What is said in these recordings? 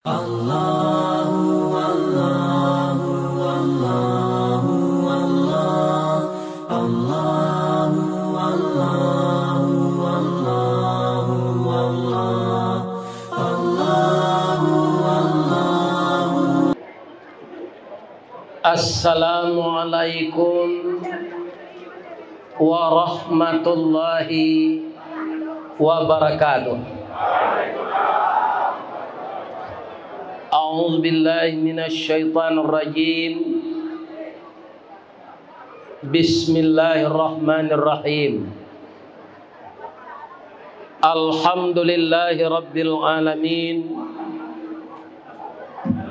Allahu Allahu Allahu Allah Allahu Allahu Allahu Allah Allahu Allahu. Assalamualaikum warahmatullahi wabarakatuh. A'udzu billahi minasy syaithanir rajim. Bismillahirrahmanirrahim. Alhamdulillahi rabbil alamin.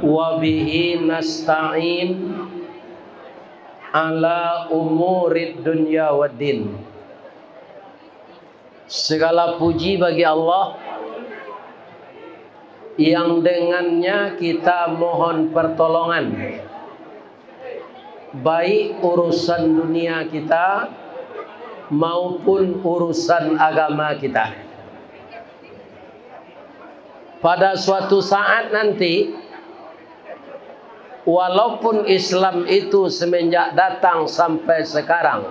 Wa bihi nasta'in ala umurid dunya waddin. Segala puji bagi Allah yang dengannya kita mohon pertolongan, baik urusan dunia kita maupun urusan agama kita. Pada suatu saat nanti, walaupun Islam itu semenjak datang sampai sekarang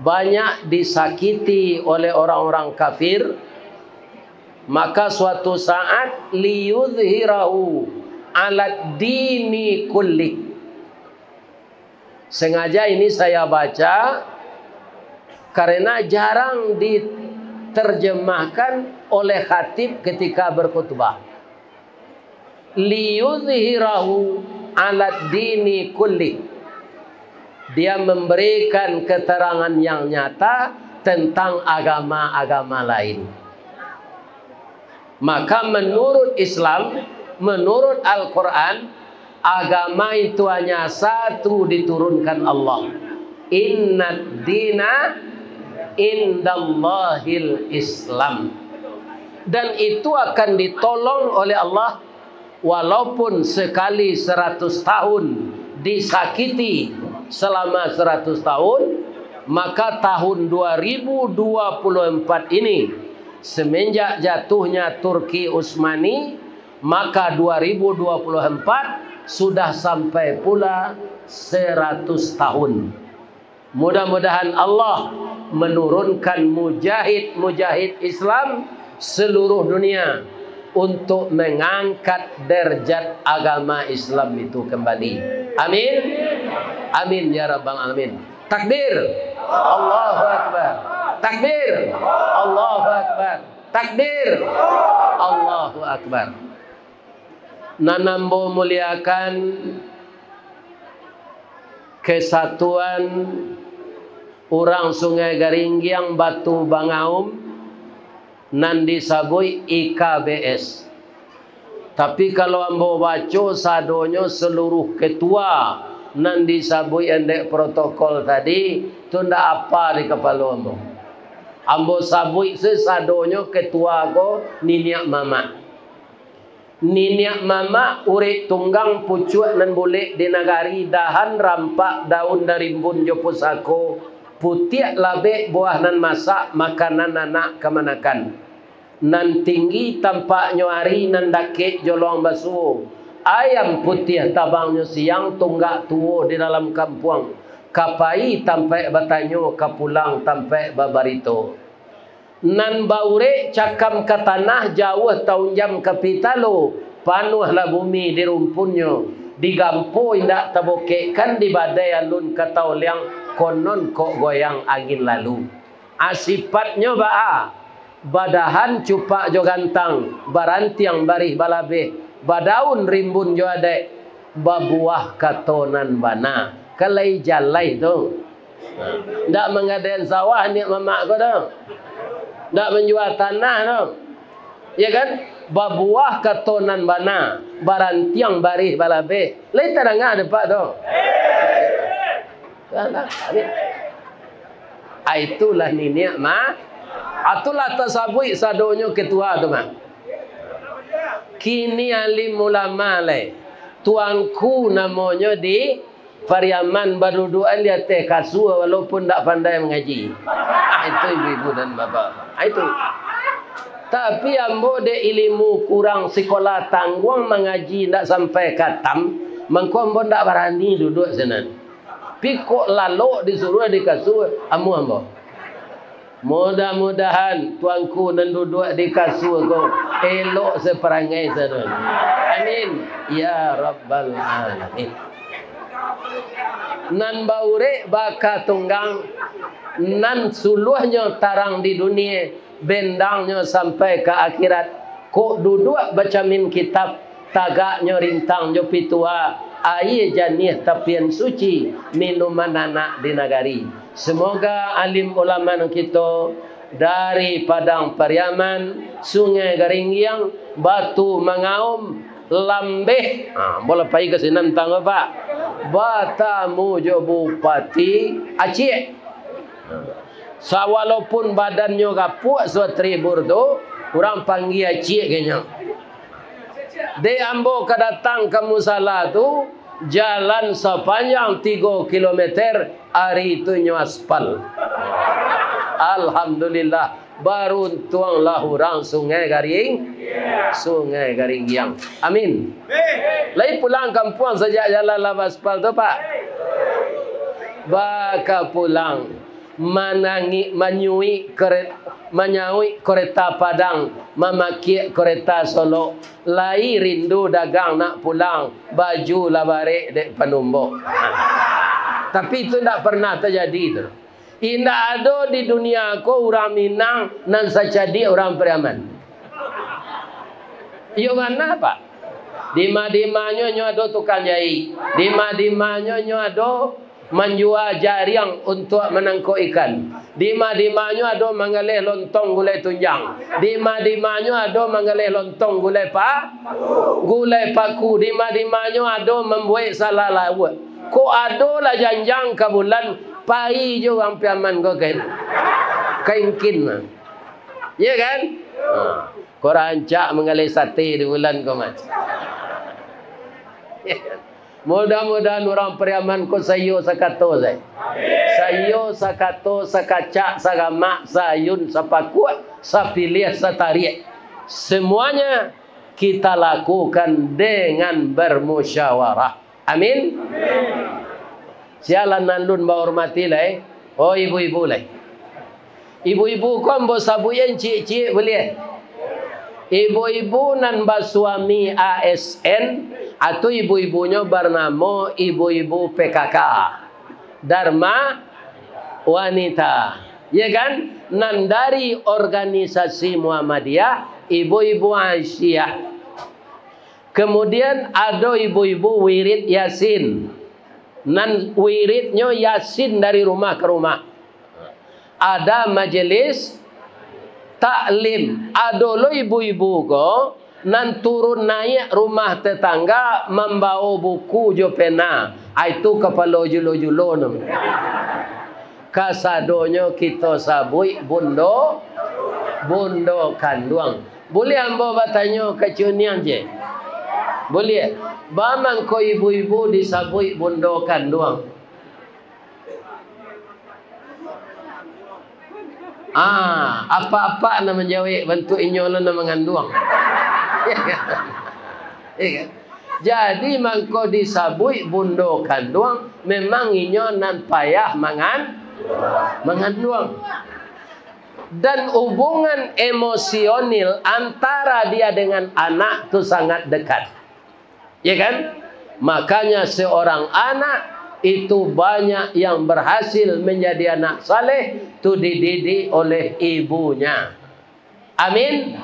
banyak disakiti oleh orang-orang kafir, maka suatu saat liyudhirahu ala dini kulli. Sengaja ini saya baca karena jarang diterjemahkan oleh khatib ketika berkhutbah. Liyudhirahu ala dini kulli. Dia memberikan keterangan yang nyata tentang agama-agama lain. Maka menurut Islam, menurut Al-Quran, agama itu hanya satu diturunkan Allah. Innad dina indallahil Islam. Dan itu akan ditolong oleh Allah walaupun sekali 100 tahun disakiti selama 100 tahun, maka tahun 2024 ini semenjak jatuhnya Turki Utsmani, maka 2024 sudah sampai pula 100 tahun. Mudah-mudahan Allah menurunkan mujahid-mujahid Islam seluruh dunia untuk mengangkat derajat agama Islam itu kembali. Amin. Amin ya rabbal alamin. Takbir. Allahu akbar. Takbir. Allahu akbar. Takbir. Allahu akbar. Nanambo muliakan kesatuan orang Sungai Garinggiang Batu Bangaum nan disabui IKBS. Tapi kalau ambo baca sadonyo seluruh ketua nan disabui endek protokol tadi tu ndak apa di kepala ambo. Ambo sabui sesadonyo ketua ko niniak mama. Niniak mama urik tunggang pucuak nan boleh di nagari dahan rampak daun dari rimbun jopusako putiak labe buah nan masak makanan anak kemanakan. Nan tinggi tampak nyuari nan dakik jolong basuh. Ayam putih tabangnya siang tunggak tuo di dalam kampung. Kapai tampai batanyo kapulang tampai babarito. Nan baure cakam ke tanah jauh tahun jam kapitalo. Panuhlah bumi di rumpunyo. Digampo indak tabokekkan di badai alun katau liang konon kok goyang angin lalu. Asifatnya ba'a. Badahan cupak jo gantang, barantiang barih balabeh, badaun rimbun jo adek, babuah katonan bana. Kalai jalai tu. Ndak mengadain sawah ni mamak ko tu. Ndak menjual tanah tu. Ya kan? Babuah katonan bana, barantiang barih balabeh. Lai tarangah depak tu. Itulah niniak mah. Atulah tasabui sadonyo ketua tu mah. Kini alim ulama le. Tuangku namanya di Pariaman berduduan dia teh kasua walaupun tak pandai mengaji. Itu ibu-ibu dan bapa. Itu. Tapi ambo de ilmu kurang sekolah tangguang mengaji ndak sampai katam, mengko ambo ndak berani duduk sana. Pikok lalu disuruh di kasur ambo. Mudah-mudahan tuanku dan duduk di kasur ko elok seperangai sana. Amin ya rabbal alamin. Nan baure baka tunggang nan suluhnya tarang di dunia, bendangnya sampai ke akhirat. Kok duduk baca min kitab, tagaknya rintang jo pitua, air janih tapian suci, minuman anak di nagari. Semoga alim ulama kita dari Padang Pariaman, Sungai Garingiang, Batu Mangaum, Lambeh, boleh pergi ke sini tentang apa? Batamu jo Bupati Aceh. Walaupun badannya kapuk suatribur tu, orang panggil Aceh kayaknya. De ambo kedatang ke musala tu, jalan sepanjang 3 kilometer, hari itu nyo aspal. Alhamdulillah, baru tuanglah orang Sungai Garing, Sungai Garingiang. Amin. Lai pulang kampung sejak jalan lava aspal tu pak. Baka pulang menyui kereta Padang, memaki kereta Solo. Lai rindu dagang nak pulang, baju lah balik dek penumbuk. Tapi itu tidak pernah terjadi tu. Tidak ada di dunia ko orang Minang nan sajadi orang Pariaman. Yo mana pak? Dima-dimanya nyo ada tukang jahit. Dima-dimanya nyo ada menjual jaring untuk menangkap ikan. Dima-dimanya ada mengalih lontong gulai tunjang. Dima-dimanya ada mengalih lontong gulai paku. Dima-dimanya ada membuat salah lawat. Ko ada lah janjang ke bulan pai jo orang Pariaman ko kainkin. Ya kan? Ko rancak mengalih sate di bulan ko mat. Mudah-mudahan orang Pariaman ko sayo sakato saya. Sayo sakato sakacak sagamak sayun sapakut sapilih satarik. Semuanya kita lakukan dengan bermusyawarah. Amin. Sialan nan lun ba hormati lai. Oh ibu-ibu lai. Ibu-ibu ko ambo sabuyen cik-cik boleh. Ibu-ibu nan basuami ASN atau ibu-ibunya bernama ibu-ibu PKK, Dharma Wanita, ya kan? Nan dari organisasi Muhammadiyah, ibu-ibu Aisyah. Kemudian ada ibu-ibu wirid Yasin. Nan wiridnya Yasin dari rumah ke rumah. Ada majelis taklim. Ada lo ibu-ibu ko nan turun naik rumah tetangga membawa buku jo pena. Itu kepala julo-julo nam. Kasadonyo kita sabui bundo kanduang. Boleh ambo bertanya ke cunian je? Boleh. Bamang ko ibu-ibu disabui bundo kanduang. Apa-apa nama menjawab bentuk inyolan nama mengandung. Jadi mangko disabui bundo kanduang memang inyolan payah mengandung. Dan hubungan emosional antara dia dengan anak itu sangat dekat. Ya kan? Makanya seorang anak itu banyak yang berhasil menjadi anak saleh itu dididik oleh ibunya. Amin.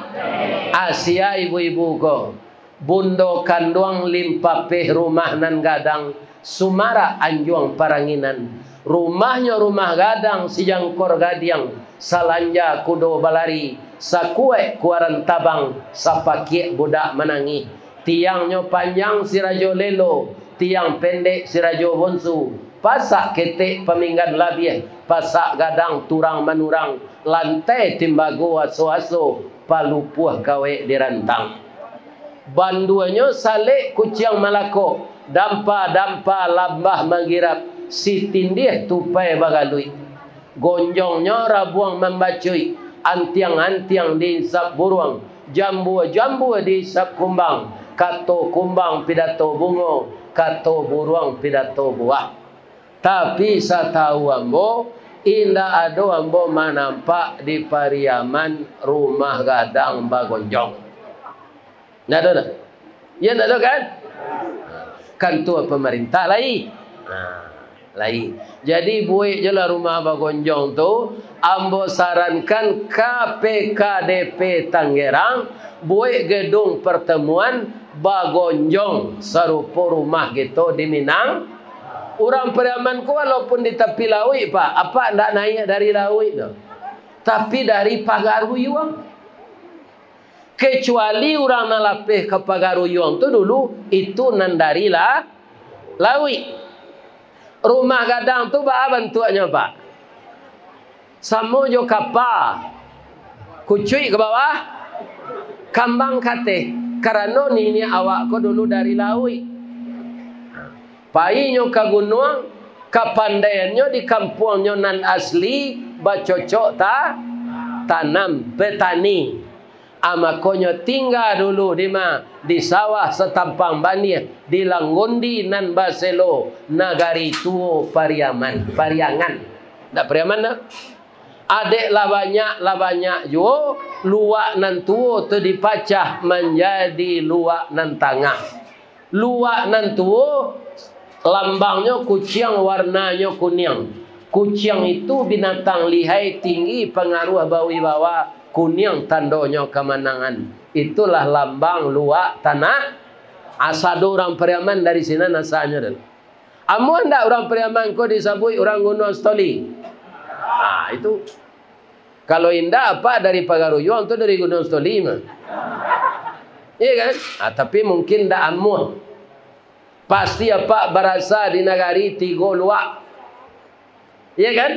Asia ibu-ibu ko bundo kanduang limpapeh rumah nan gadang Sumara Anjuang Paranginan. Rumahnya rumah gadang sijangkor gadiang salanja kudo balari sakue kuaran tabang sapakie budak menangi. Tiangnya panjang sirajo lelo, tiang pendek sirajo bonsu. Pasak ketek peminggan labieh, pasak gadang turang manurang, lantai timbago aso-aso, palupuh kawe dirantang. Banduannya salek kuciang malako, dampa-dampa lambah manggirap, si tindih tupai bagalui. Gonjongnya rabuang membacui, antiang-antiang dihisap burung, jambu-jambu dihisap kumbang, kato kumbang pidato bungo, kato burung pidato buah. Tapi saya tahu ambo, indah ado ambo manampak di Pariaman rumah gadang bagonjong. Nggak ada tak? Ya nggak ada kan? Kan tu pemerintah lain. Lain. Jadi buik je lah rumah bagonjong tu. Ambo sarankan KPKDP Tangerang buik gedung pertemuan bagonjong serupa rumah gitu di Minang. Orang Pariaman ku walaupun di tepi laut pak, apa ndak naik dari laut tu, tapi dari Pagaruyuang. Kecuali orang nalapih ke Pagaruyuang tu dulu itu nan dari laut. Rumah gadang tu apa bentuknya pak? Samo jo kapal, kucui ke bawah, kambang kate. Karena ni awak ko dulu dari laut. Painyo ke gunung, kepandaiannya di kampungnya nan asli, bacocok tanam petani. Amakonyo tinggal dulu di sawah setampang banir di Langgondi nan Baselo nagari tuo Pariangan. Tak Pariaman dah. Adek lah banyak jo luak nan tuo tu dipacah menjadi luak nan tengah. Luak nan tuo lambangnya kucing warnanya kuning. Kucing itu binatang lihai tinggi pengaruh bawi-bawa. Kuning tandonya kemenangan. Itulah lambang luak tanah. Asado orang Pariaman dari sini nasanya. Amun ndak orang Pariaman ko disebut orang Gunung Stoli. Itu. Kalau indah apa dari Pagaruyuang tu dari Gunung Stoli mah. Iya kan? Tapi mungkin ndak amun. Pasti apa berasa di negari tigo luak. Iya kan?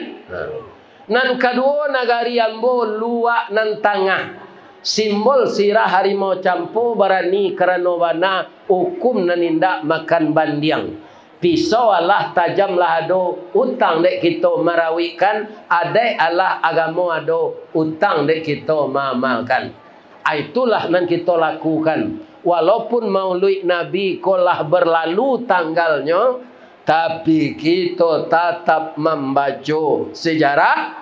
Nan kedua nagari ambo luak nan tengah. Simbol sirah harimau campu berani kerana wana hukum nan indak makan bandiang. Pisau Allah tajam lah ado utang dek kita merawikan. Adai Allah agama ado utang dek kita mamalkan. Itulah nan kita lakukan. Walaupun maulid Nabi kolah berlalu tanggalnya, tapi kita tetap membaca sejarah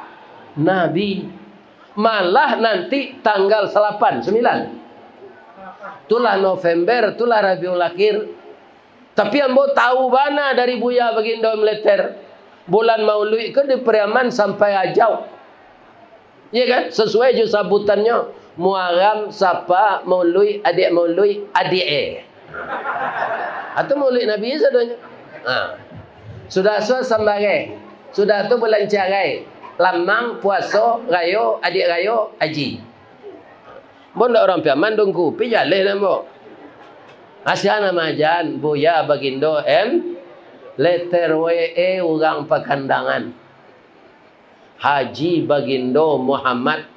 Nabi. Malah nanti tanggal 8, 9. Itulah November, itulah Rabiul Akhir. Tapi ambo tahu bana dari Buya Bagindo Militer. Bulan Maulid ke di Pariaman sampai Ajau. Iya kan? Sesuai je sabutannya. Muharram, Sapa, Maulid, adik Maulid, adik atau Maulid Nabi sadanya. Sudah sambarai. Sudah tu bulan carai. Lamang, puasa, rayo, adik rayo, haji. Bon dak orang Pariaman dongku, pi jaleh namo. Asyana majan Buya Bagindo Letter WE orang Pakandangan. Haji Bagindo Muhammad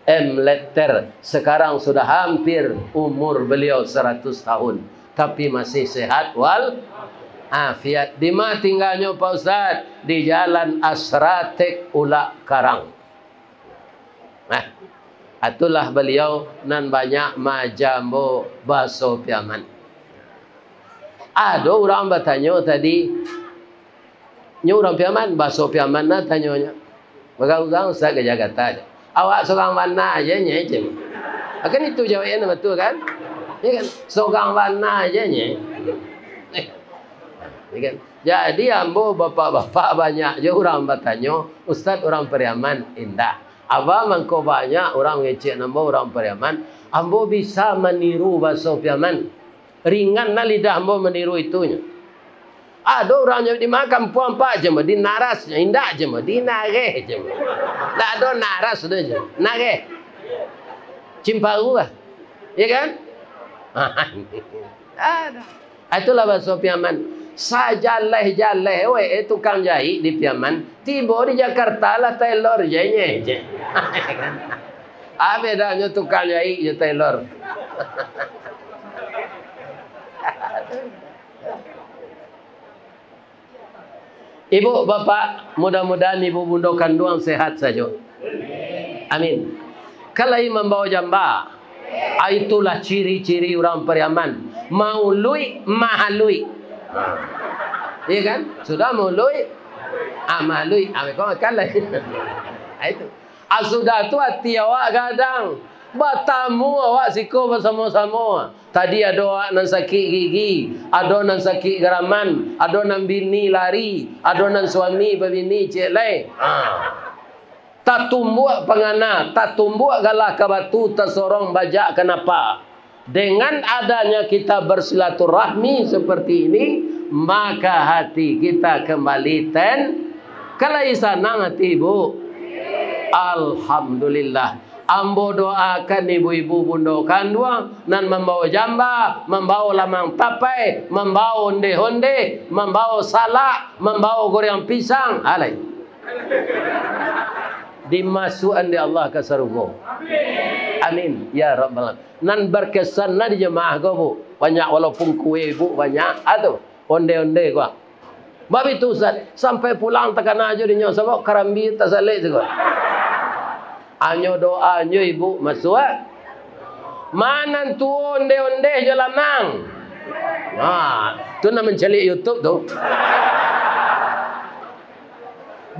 Letter. Sekarang sudah hampir umur beliau 100 tahun. Tapi masih sehat wal afiat. Di mana tinggalnya Pak Ustaz? Di Jalan Asratek Ulak Karang. Itulah beliau nan banyak majambo baso Pariaman. Ada orang bertanya tadi, orang Pariaman baso Pariaman na tanyanya. Bagang Ustaz ke Jakarta. Awak seorang mana aja nyece. Kan itu jawabnya betul kan? Ya kan? Seorang mana aja nyece. Kan? Jadi ambo bapak-bapak banyak je orang bertanya, Ustaz orang Pariaman indah. Abang mangko banyak orang ngecek nama orang Pariaman, ambo bisa meniru bahasa Pariaman. Ringan na lidah ambo meniru itunya. Ada orang di makam puan pak je di narasnya indah je di nareh je. Tak ada naras sudah je. Nareh. Cimparu lah. Ya kan? Ada. Itulah bahasa Pariaman. Sajaleh tukang jahit di Pariaman, tiba di Jakarta lah tailor je. Apa bedanya tukang jahit je tailor? Ibu bapak, mudah-mudahan ibu bunda kandung sehat saja. Amin. Kalau membawa jamba, itulah ciri-ciri orang Pariaman. Mau lui, mahalui. Iya kan? Sudah mau lui, amalui. Kau kalah. Itu. Sudah tu hati awak kadang. Bertamu awak siko bersama-sama. Tadi ada awak nan sakit gigi, ada nan sakit geraman, ada nan bini lari, ada nan suami berbini cik lain. Tak tumbuh pengana, tak tumbuh galah ke batu, tersorong bajak kenapa? Dengan adanya kita bersilaturahmi seperti ini, maka hati kita kembali kalau sanang hati ibu. Alhamdulillah. Ambo doakan ibu-ibu bundokan dua nan membawa jamba, membawa lamang tapai, membawa onde-onde, membawa salak, membawa goreng pisang, alai. Dimasukkan di Allah ke surga. Amin ya rabbal alamin. Nan berkesan di jemaah kau bu. Banyak walaupun kue bu banyak. Atuh onde-onde gua. Babi tu Ustaz, sampai pulang tekan aja di nyo sebab karambi tak salik juga. Anyo doa anyo ibu masuk. Mana tu onde-onde je lamang. Tu nak mencari YouTube tu.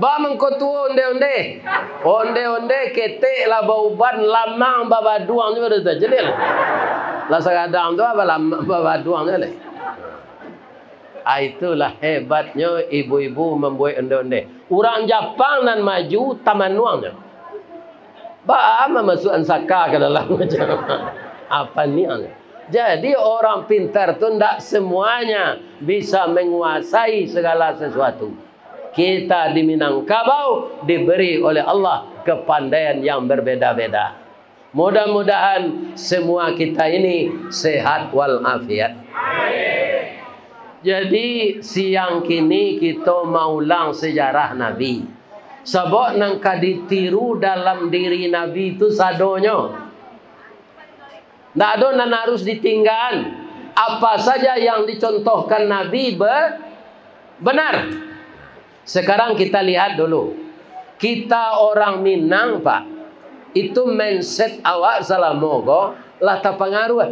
Ba mengko tu onde-onde. Onde-onde ketek lah bauban lamang babaduang je dah jadi lah. Lah sekadang tu apa lamang babaduang je lah. Itulah hebatnya ibu-ibu membuat onde-onde. Orang Jepang nan maju tamanuang je. Ba masukkan saka ke dalam macam apa ni? Jadi orang pintar tu tidak semuanya bisa menguasai segala sesuatu. Kita di Minangkabau diberi oleh Allah kepandaian yang berbeda-beda. Mudah-mudahan semua kita ini sehat walafiat. Jadi siang kini kita mau ulang sejarah Nabi. Sebab nang ditiru dalam diri Nabi itu sadonya. Tak ada nan harus ditinggal. Apa saja yang dicontohkan Nabi benar. Sekarang kita lihat dulu. Kita orang Minang Pak. Itu mindset awak salah mogo lah terpengaruh.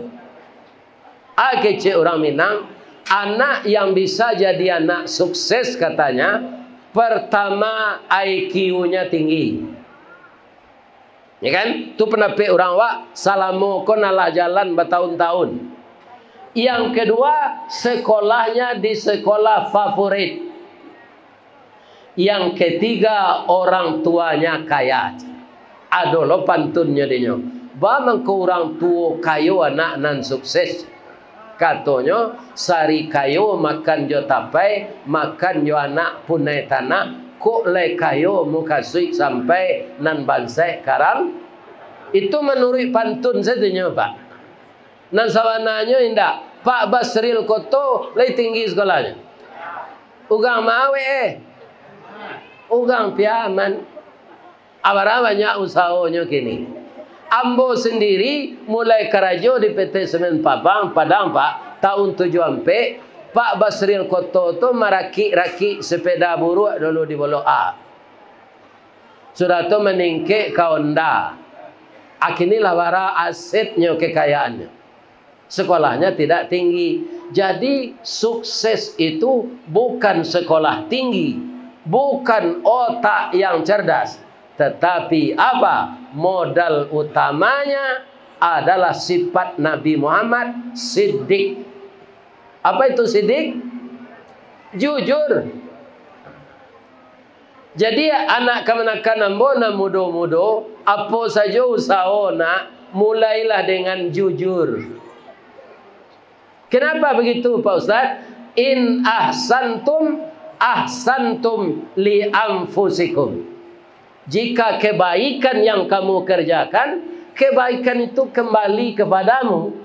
Kecil orang Minang. Anak yang bisa jadi anak sukses katanya. Pertama IQ-nya tinggi. Ya kan? Tu pendapat orang wak salamo kon ala jalan bertahun-tahun. Yang kedua, sekolahnya di sekolah favorit. Yang ketiga, orang tuanya kaya. Adolo pantunnya dia. Ba mengko orang tua kayo anak nan sukses. Katanya sari kayo makan jo tapai, makan jo anak punai tanah, kok le kayo mukasui sampai nan bansai karang. Itu menurut pantun saja Pak. Nan sawananya indah. Pak Basril Koto le tinggi sekolahnya. Ugang mawe ugang piaman. Abara banyak usahanya kini. Ambo sendiri mulai kerajo di PT Semen Padang Pak tahun 74. Pak Basril Koto tu maraki-raki sepeda buruk dulu di Bolo A. Sudah tu meningke ka Honda. Akinilah wara asetnya kekayaannya. Sekolahnya tidak tinggi. Jadi sukses itu bukan sekolah tinggi, bukan otak yang cerdas. Tetapi apa? Modal utamanya adalah sifat Nabi Muhammad siddiq. Apa itu siddiq? Jujur. Jadi anak kemenakan ambona mudo-mudo, apa saja usaha nak mulailah dengan jujur. Kenapa begitu Pak Ustaz? In ahsantum li anfusikum. Jika kebaikan yang kamu kerjakan, kebaikan itu kembali kepadamu.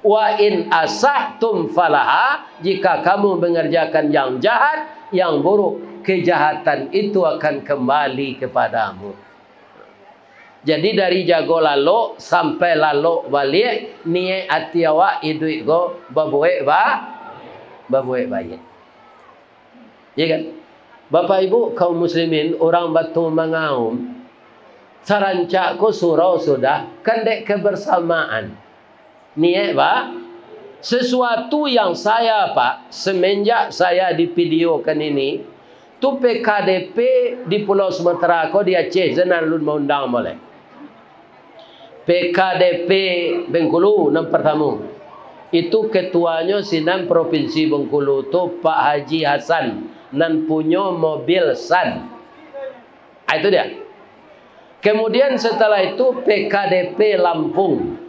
Wa in asahtum falaha. Jika kamu mengerjakan yang jahat, yang buruk, kejahatan itu akan kembali kepadamu. Jadi dari jago lalu sampai lalu balik, niat hati awak idui go babuek baik. Ya kan? Bapak Ibu kaum muslimin, orang Batu Mangaum Sarancak ko surau sudah. Kendek kebersamaan. Ni Pak. Sesuatu yang saya Pak. Semenjak saya divideokan ini. Tu PKDP di Pulau Sumatera ko di Aceh. Zenan lun maundang boleh. PKDP Bengkulu yang pertama. Itu ketuanya sinan Provinsi Bengkulu tu Pak Haji Hasan. Nan punya mobil SAN. Itu dia. Kemudian setelah itu PKDP Lampung.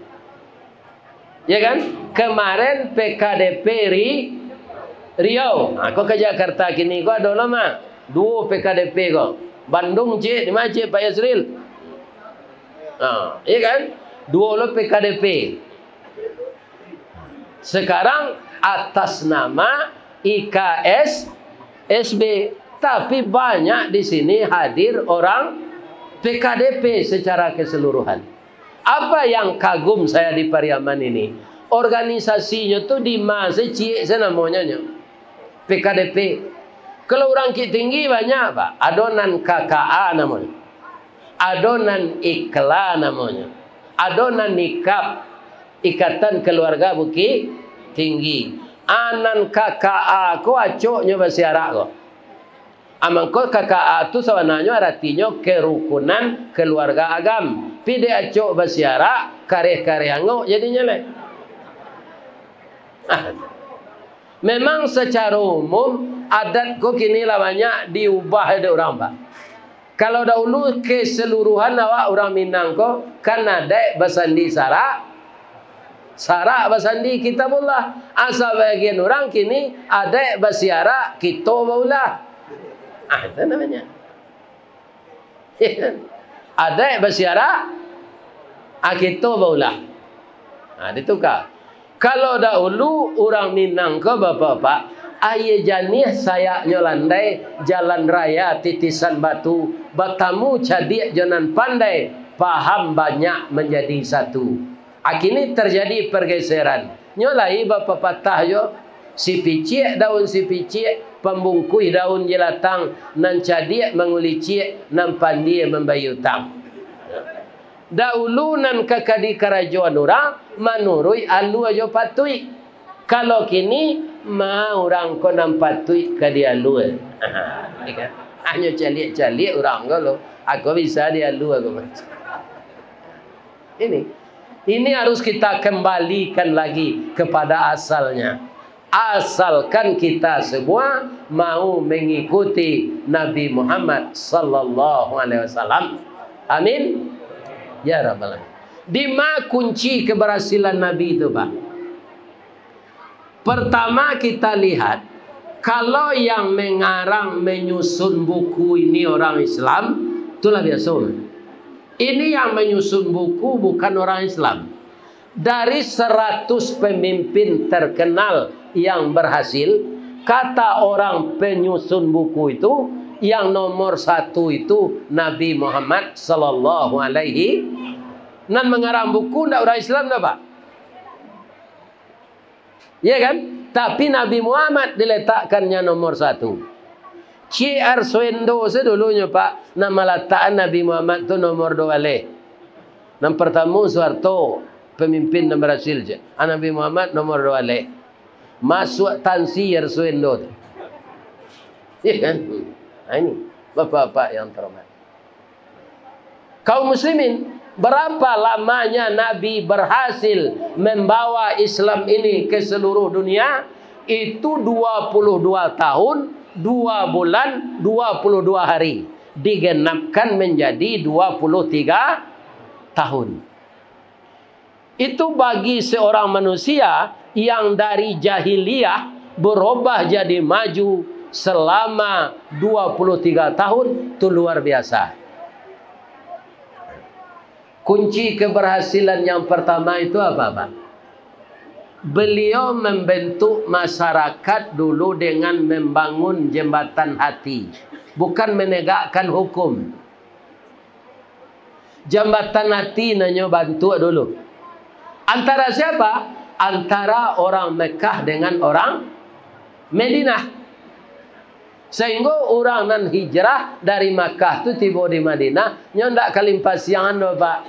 Ya kan? Kemarin PKDP Riau. Kau ke Jakarta kini kau ada lama. 2 PKDP kau. Bandung cik, di mana cik Pak Yasril? Ya kan? 2 lo PKDP. Sekarang atas nama IKSSB. Tapi banyak di sini hadir orang PKDP secara keseluruhan. Apa yang kagum saya di Pariaman ini? Organisasinya tuh di masa cik namanya PKDP. Kalau orang Ki Tinggi banyak Pak. Adonan KKA namanya. Adonan Ikla namanya. Adonan Nikab. Ikatan Keluarga Bukit Tinggi. Anan KKA ko acoknya basiarak ko. Amang ko KKA tu sebenarnya artinya kerukunan keluarga agam. Pide acok basiarak kareh-kareh angok jadinya le. Memang secara umum adat ko kini lamanya diubah ada orang Pak. Kalau dahulu keseluruhan awak orang Minang ko kan ada basandi sarak. Sarak basandi kitabullah. Asal bagian orang kini ada basiara kitabullah. Itu namanya. Ada basiara kitabullah. Ditukar. Kalau dahulu orang Minang ke bapak-bapak, aye janih saya nyolandai jalan raya titisan batu, batamu cadik jonan pandai, paham banyak menjadi satu. Kini terjadi pergeseran. Nyolai bapa patah yo si picik daun si picik pembungkui daun jelatang nan cadik mengulicik nan pandi membayu tang. Dahulu nan kakadi kerajaan orang manurui alu ajo patui. Kalau kini mau orang ko nan patui ke dia alu. Hanya calik-calik orang kalau aku bisa dia alu aku macam. Ini harus kita kembalikan lagi kepada asalnya. Asalkan kita semua mau mengikuti Nabi Muhammad sallallahu alaihi wasallam. Amin. Ya Rabbal alamin. Di mana kunci keberhasilan Nabi itu, Pak? Pertama kita lihat kalau yang mengarang menyusun buku ini orang Islam, itulah biasa. Ini yang menyusun buku bukan orang Islam. Dari 100 pemimpin terkenal yang berhasil, kata orang penyusun buku itu, yang nomor 1 itu Nabi Muhammad sallallahu alaihi. Nan mengarang buku ndak orang Islam dah Pak. Ya kan? Tapi Nabi Muhammad diletakkannya nomor 1. C.R. Swendo sedulunya Pak, nama letakkan Nabi Muhammad tu nomor 2 leh. Yang pertama Soeharto, pemimpin yang berhasil je. Nabi Muhammad nomor 2 leh. Masuk Tan C.R. Swendo. Ya kan? Ini bapak-bapak yang terhormat. Kaum muslimin, berapa lamanya Nabi berhasil membawa Islam ini ke seluruh dunia? Itu 22 tahun, 2 bulan, 22 hari. Digenapkan menjadi 23 tahun. Itu bagi seorang manusia yang dari jahiliyah berubah jadi maju selama 23 tahun, itu luar biasa. Kunci keberhasilan yang pertama itu apa, Pak? Beliau membentuk masyarakat dulu dengan membangun jembatan hati, bukan menegakkan hukum. Jembatan hati nanya bantu dulu. Antara siapa? Antara orang Mekah dengan orang Madinah. Sehingga orang nan hijrah dari Makkah tu tiba di Madinah, nyo ndak kalimpasian do Pak.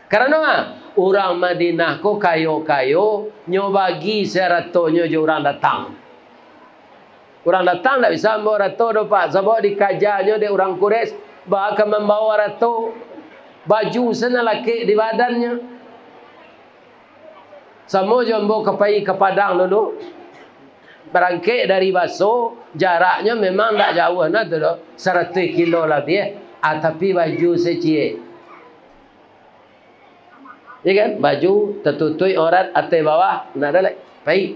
Karena orang Madinah ko kayo-kayo, nyo bagi seratonyo je orang datang. Orang datang tak bisa membawa rato do Pak. Sebab dikajarnya de orang Quraisy bahkan membawa rato, baju sana laki di badannya. Sama jombo kepai ke Padang dulu. Berangkit dari Baso, jaraknya memang tak jauh nah tu 100 kilo lebih. Tapi baju secik. Ya kan? Baju tertutup orang atas bawah, nak ada lagi. Baik.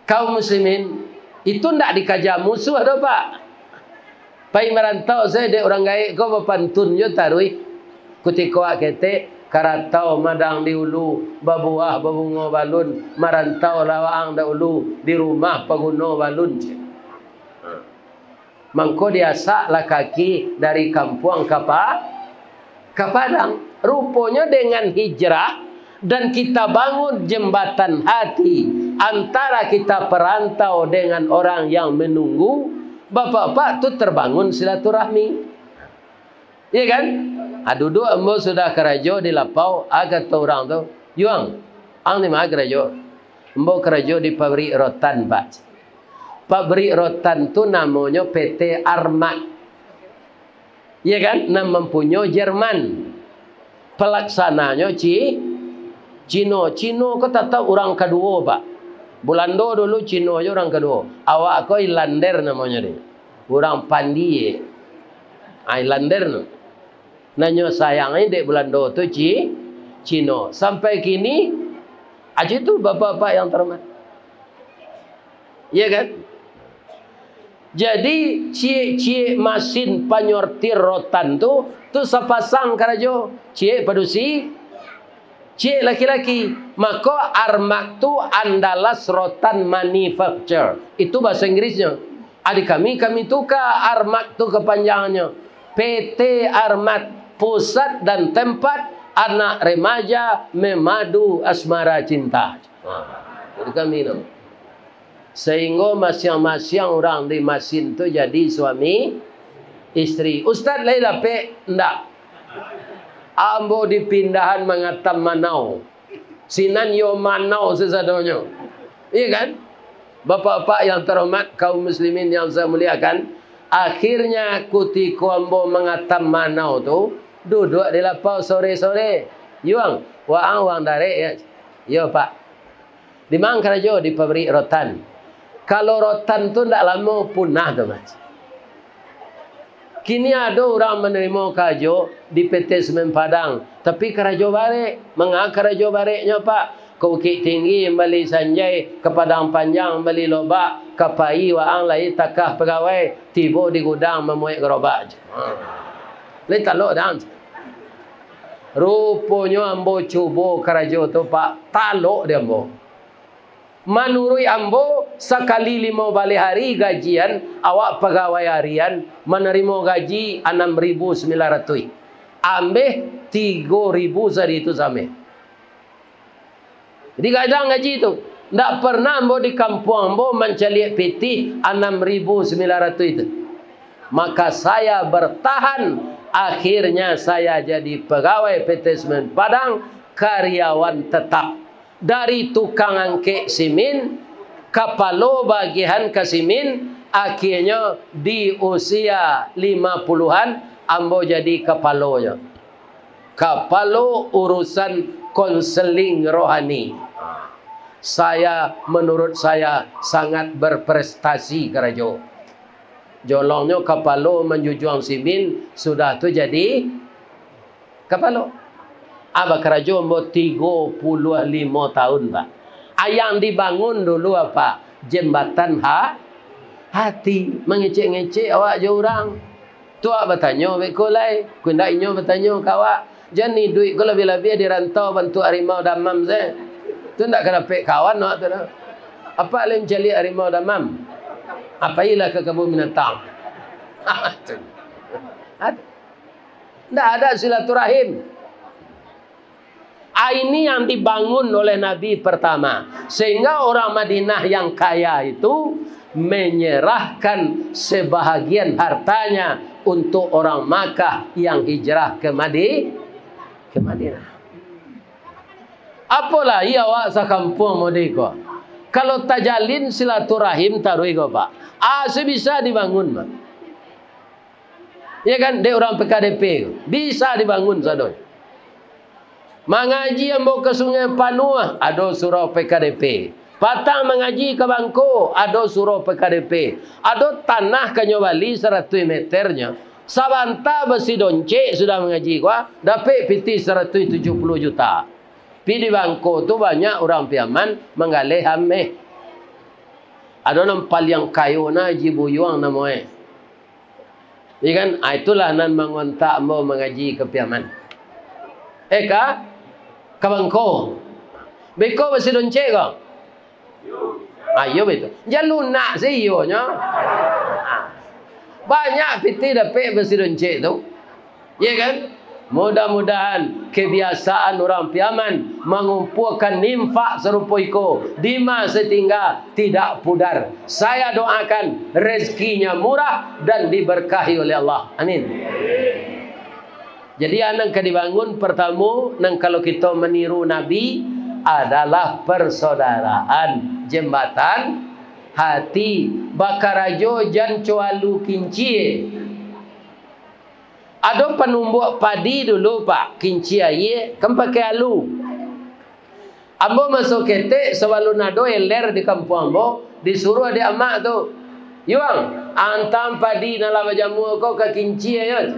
Kaum muslimin itu ndak dikajar musuh dah Pak. Pai merantau saya de orang gaib ko bapantun yo tarui. Kutiko akete karatau madang di ulu, babuah babungo balun, marantau lawaang da ulu, di rumah paguno balun. Mangko diasak lah kaki dari kampung ke Padang. Rupanya dengan hijrah dan kita bangun jembatan hati antara kita perantau dengan orang yang menunggu, bapak-bapak tu terbangun silaturahmi. Iya kan? Duduk embo sudah kerajo di lapau, agak tu orang tu, yuang, ang ni mah kerajo. Embo kerajo di pabrik rotan, Pak. Pabrik rotan tu namanya PT Armat. Iya kan? Nam mempunyai Jerman. Pelaksananya Cino kau tak tahu orang kedua Pak. Belanda dulu Cino aja orang kedua. Awak kau Islander namanya dia. Orang Pandi. Islander no. Nanya sayangnya dek Belanda tu Cino. Sampai kini aja tu bapak-bapak yang terhormat. Iya kan? Jadi cie mesin penyortir rotan tu sepasang kerajo, cie padusi, cie laki-laki. Maka Armat tu Andalas Rotan Manufacture. Itu bahasa Inggrisnya. Adik kami tukar Armat tu kepanjangannya. PT Armat, pusat dan tempat anak remaja memadu asmara cinta. Jadi kami nama. Sehingga masing-masing orang di mesin tu jadi suami istri. Ustaz lain lapik? Ndak. Ambo dipindahan mengatam Manau. Sinan yo Manau sesadonyo. Iya kan? Bapak-bapak yang terhormat, kaum muslimin yang saya muliakan, akhirnya kutiku ambo mengatam Manau tu duduk di lapau sore-sore. Yuang, wang darek ya. Yo Pak. Di mana kerajo? Di pabrik rotan. Kalau rotan tu tidak lama punah tu Mas. Kini ada orang menerima kajo di PT Semen Padang. Tapi kerajo balik. Mengapa kerajo baliknya Pak? Ke Bukit Tinggi beli Sanjay, ke Padang Panjang beli lobak, ke Pai waang lai takah pegawai, tiba di gudang memuat gerobak. Lai talok dan. Rupanya ambo cuba kerajo tu Pak, talok dia ambo. Menurut ambo sekali 5 balik hari gajian awak pegawai harian menerima gaji 6.900. Ambil 3.000 sehari itu sampai. Jadi kadang gaji itu tidak pernah ambo di kampung ambo mencari PT 6.900 itu. Maka saya bertahan. Akhirnya saya jadi pegawai PT Semen Padang, karyawan tetap. Dari tukang angkek simin, kapalo bagian ke simin, akhirnya di usia 50-an, ambo jadi kapalonya. Kapalo urusan konseling rohani. Menurut saya sangat berprestasi kerajo. Jolongnya kapalo menjujuang simin, sudah tu jadi kapalo. Abah kerajo mau 35 tahun Pak. Yang dibangun dulu apa? Jembatan hati. Mengecek-ngecek awak je orang. Tu awak bertanya bekolai. Kunda inyo bertanya kawak. Jadi duit ko lebih-lebih di rantau bantu harimau damam saya. Tu nak kena pek kawan awak tu dah. Apa lain cari harimau damam? Apa ilah ke kebun binatang? Tak ada silaturahim. Ini yang dibangun oleh Nabi pertama. Sehingga orang Madinah yang kaya itu menyerahkan sebahagian hartanya untuk orang Makkah yang hijrah ke Madinah. Apalah ia awak sakampung modeko. Kalau tajalin silaturahim taruh ego pak. Sebisa dibangun pak. Ya kan, dek orang PKDP bisa dibangun sadoi. Mengaji yang mau ke Sungai Panua, ada surau PKDP. Patang mengaji ke Bangko, ada surau PKDP. Ada tanah ke Nyobali 100 meternya. Sabanta besi donce sudah mengaji kuah, dapat piti 170 juta. Pi di Bangko tu banyak orang piaman menggalih hameh. Ada nampal yang kayu na jibuyuang namanya. Ya kan, itulah nan mengontak mau mengaji ke piaman. Ka Bangko. Beko besi donce kau. Ayo betul. Jangan lunak sih ionya. Banyak piti dapat besi donce tu. Ya kan? Mudah-mudahan kebiasaan orang piaman mengumpulkan infak serupa iko di masa tinggal tidak pudar. Saya doakan rezekinya murah dan diberkahi oleh Allah. Amin. Jadi anak dibangun pertama nang kalau kita meniru Nabi adalah persaudaraan, jembatan hati. Bakarajo jan coalu kincie. Ada penumbuk padi dulu pak, kinci aye, kan pakai alu. Ambo masuk ketek, selalu nado eler di kampung ambo, disuruh dia amak tu, yuang, antam padi nala bajamu kau ke kinci aye.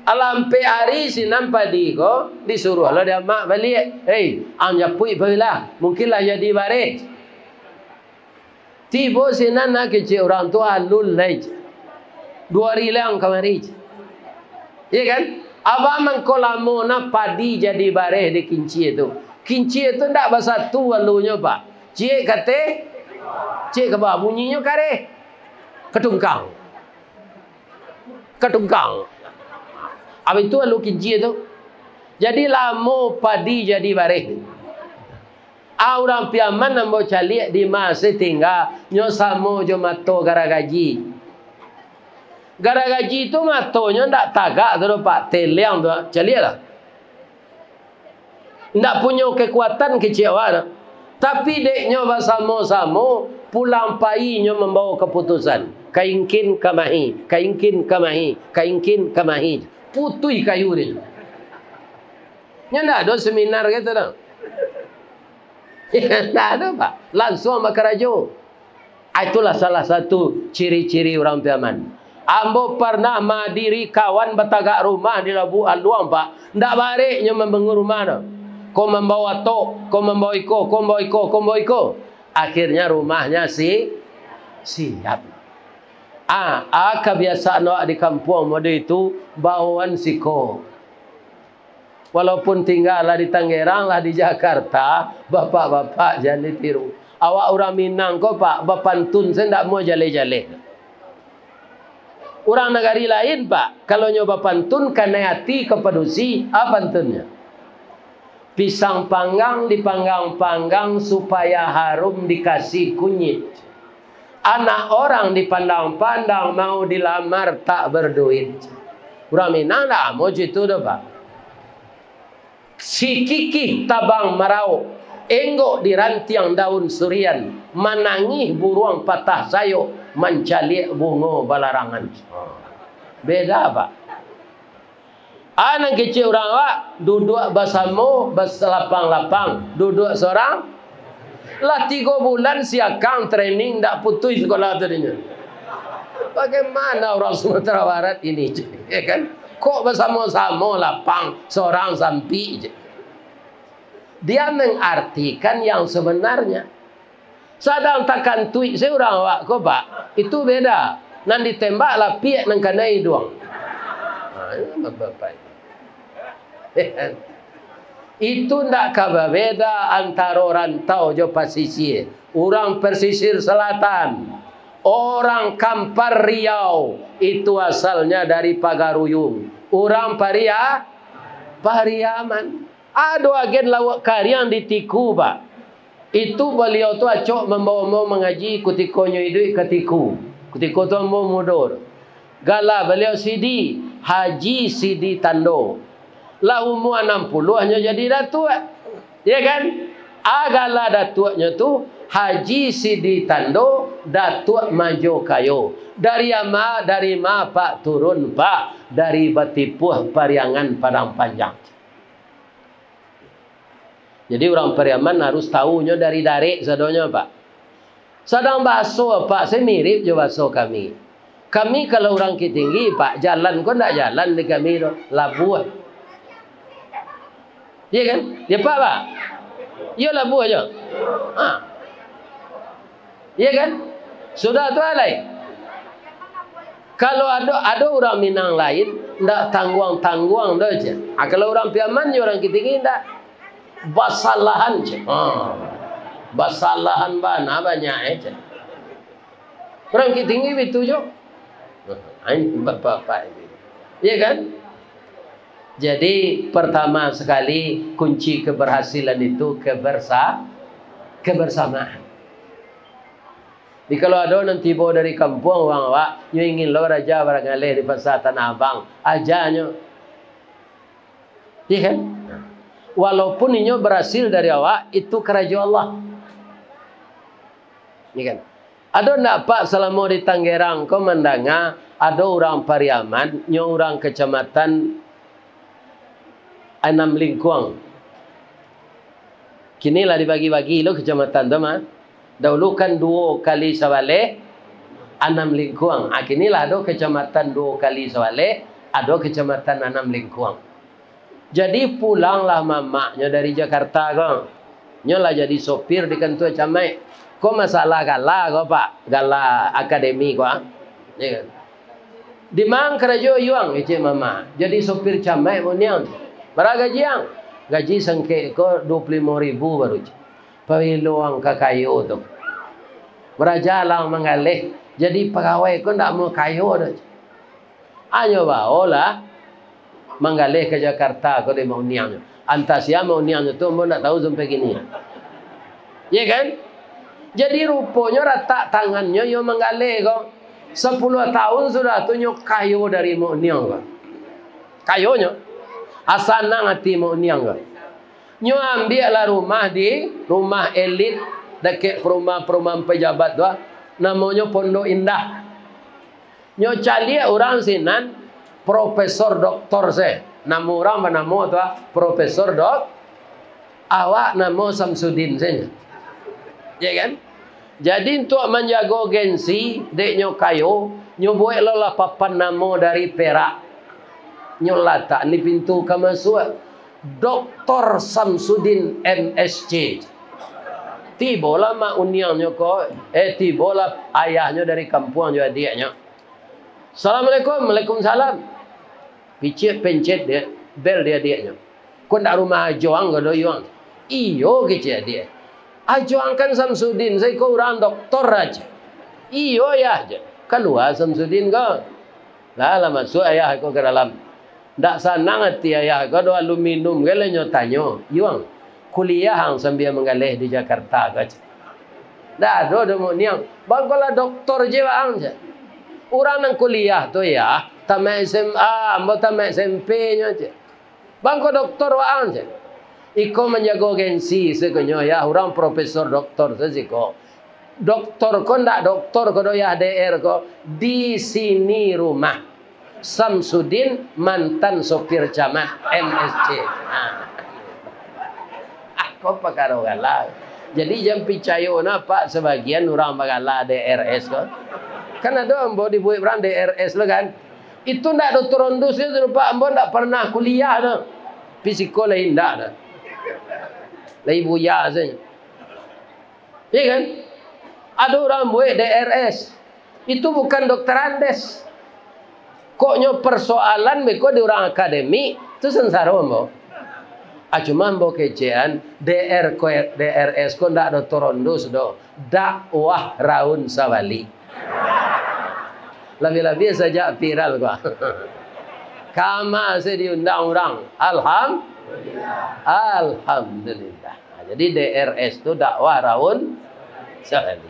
Alampe hari sinam padi kau, disuruh lo dia amak balik, hey, anja pui bela, mungkinlah jadi baris. Tibo sinan nak kecil orang tua alul lej, 2 rilang kemari. Ya kan? Abang mengkolamo na padi jadi bareh di kinci itu. Kinci itu ndak bahasa tu alunya pak. Cik kate, cik ke bawah bunyinya kare. Ketungkang. Apa itu alu kinci itu? Jadi lamo padi jadi bareh. Orang piaman nambo calik di masa tinggal nyosamo jomato gara gaji. Gara gaji itu matonya ndak tagak tu pak, teleng tu, calik lah. Ndak punya kekuatan kecewa. Tapi deknya bersama-sama pulang painya membawa keputusan. Kaingkin kamahi, kaingkin kamahi, kaingkin kamahi. Putui kayu ni. Nya ndak ada seminar gitu dah. Ndak ada pak, langsung makarajo. Itulah salah satu ciri-ciri orang piaman. Ambo pernah madiri kawan batagak rumah di Labu Aluang pak. Ndak baliknya membangun rumah no. Kau membawa tok, kau membawa iko, kau membawa iko, kau membawa iko. Akhirnya rumahnya siap. Kebiasaan awak di kampung mode itu bawaan siko. Walaupun tinggal lah di Tangerang lah di Jakarta, bapak-bapak jangan ditiru. Awak orang Minang kau pak, bapantun saya ndak mau jale-jale. Orang negari lain pak, kalau nyoba pantun karena hati kepedusi, apa pantunnya? Pisang panggang dipanggang-panggang supaya harum dikasih kunyit. Anak orang dipandang-pandang mau dilamar tak berduit. Orang Minang dah mau gitu dah pak. Si kikih tabang marau, enggok di rantiang daun surian, manangih buruang patah sayuk, mencalik bunga balarangan. Beda pak. Anak kecil orang awak duduk bersama berselapang-lapang, duduk seorang. Lah 3 bulan siakang training tak putus sekolah tadinya. Bagaimana orang Sumatera Barat ini, ya kan? Kok bersama-sama lapang seorang sampi je. Dia mengartikan yang sebenarnya. Sadang takkan tuik saya orang awak kok pak. Itu beda. Nan ditembak lah piak nang kanai doang. Ini bapak. Itu ndak kabar beda antara rantau jo pesisir. Orang pesisir selatan. Orang Kampar Riau itu asalnya dari Pagaruyung. Orang Pariaman. Ada agen lawak kariang ditiku, Pak. Itu beliau tu acok membawa mengaji kutikonyo itu ketiku. Kutiko tu mau mudur. Gala beliau Sidi Haji Sidi Tando. Lah umur 60 hanya jadi datuk. Ya kan? Agala datuknya tu Haji Sidi Tando Datuk Majo Kayo. Dari ma Pak turun Pak dari Batipuh Pariangan Padang Panjang. Jadi orang Pariaman harus tahunya dari darik sadonya Pak. Sedang baso Pak, saya mirip je baso kami. Kami kalau orang Kitinggi Pak, jalan kok tak jalan di kami tu, Labuh. Ya kan? Ya Pak. Ya Labuh aja. Ha. Ya kan? Sudah tu alai. Kalau ada orang Minang lain, ndak tangguang dah je. Kalau orang Piaman, orang Kitinggi ndak. Basalahan je. Basalahan bana banyak je. Orang Kitinggi itu je. Bapak-bapak itu. Ya kan? Jadi pertama sekali kunci keberhasilan itu kebersamaan. Jadi kalau ada nanti bawa dari kampung orang awak, you ingin lo raja barangkali di pasar Tanah Abang, ajanya. Ya kan? Walaupun ini berhasil dari awak, itu kerajaan Allah. Ya kan? Ada nak Pak selama di Tanggerang kau mendanga ada orang Pariaman, orang kecamatan Anam Lingkuang. Kini lah dibagi-bagi lo kecamatan tu mah. Dahulu kan 2 kali Sawale, Anam Lingkuang. Kini lah ada kecamatan 2 kali Sawale, ada kecamatan Anam Lingkuang. Jadi pulanglah mamaknya dari Jakarta kau. Nyolah jadi sopir di kantor camai. Kau masalah gala kau Pak, gala akademi kau. Ya kan? Di mang kerja yuang itu mama. Jadi sopir camai moniang. Berapa gaji yang? Gaji sengke kau 25.000 baru. Pawiluang kakayo tu. Berajalang mengalih. Jadi pegawai kau tak mau kayo dah. Hanya baolah mengalih ke Jakarta kau di mau niang. Antasia mau niang tu mau nak tahu sampai gini. Ya kan? Jadi rupanya rata tangannya yo mengalih kau. 10 tahun sudah tu nyok kayo dari mau niang kau. Kayonya asal nang hati mau niang kau. Nyo ambillah rumah elit dekat perumahan pejabat tu, namanya Pondok Indah. Nyo cari orang sinan profesor doktor saya. Nama orang nama tu profesor dok. Awak nama Samsudin saya. Ya kan? Jadi untuk menjaga gengsi dek nyo kayo, nyo buatlah papan nama dari Perak. Nyo letak ni pintu kamasuk. Dr. Samsudin MSc. Tibolah mak uniangnya kok. Tibolah ayahnya dari kampung juga adiknya. Assalamualaikum. Waalaikumsalam. Pencet dia. Bel dia adiknya. Kau nak rumah ajuang ke doyuang? Iyo kecil dia. Ajuang kan Samsudin. Saya kau orang doktor aja. Iyo ya aja. Keluar Samsudin kau. Lah masuk ayah kau ke dalam. Tak senang hati ayah kau do aluminium ke lenyo tanyo. Yuang kuliah hang sambil mengalih di Jakarta kau. Dah do mau niang. Bangkola doktor je bang je. Orang nang kuliah tu ya, tamat SMA, ambo tamat SMP nya je. Bangko doktor bang je. Iko menjaga gengsi sekonyo ya, orang profesor doktor sesiko. Doktor ko ndak doktor ko do ya DR ko di sini rumah. Samsudin mantan sopir camat MSc. Aku pakaro gala. Jadi jam picayo na Pak sebagian orang bagala DRS ko. Kan ada ambo dibuat orang DRS lo kan. Itu ndak doktor ondus itu Pak ambo ndak pernah kuliah dah. Fisiko lain ndak dah. Lai buya saja. Ya kan? Ada orang buat DRS. Itu bukan dokter Andes. Koknya persoalan beko di orang akademi itu sengsara ambo. Cuma ambo kecean DRS ko ndak ada torondus do. Dakwah Raun Sawali. Lebih-lebih saja viral gua. Kama saya diundang orang. Alhamdulillah. Nah, jadi DRS itu dakwah Raun Salih.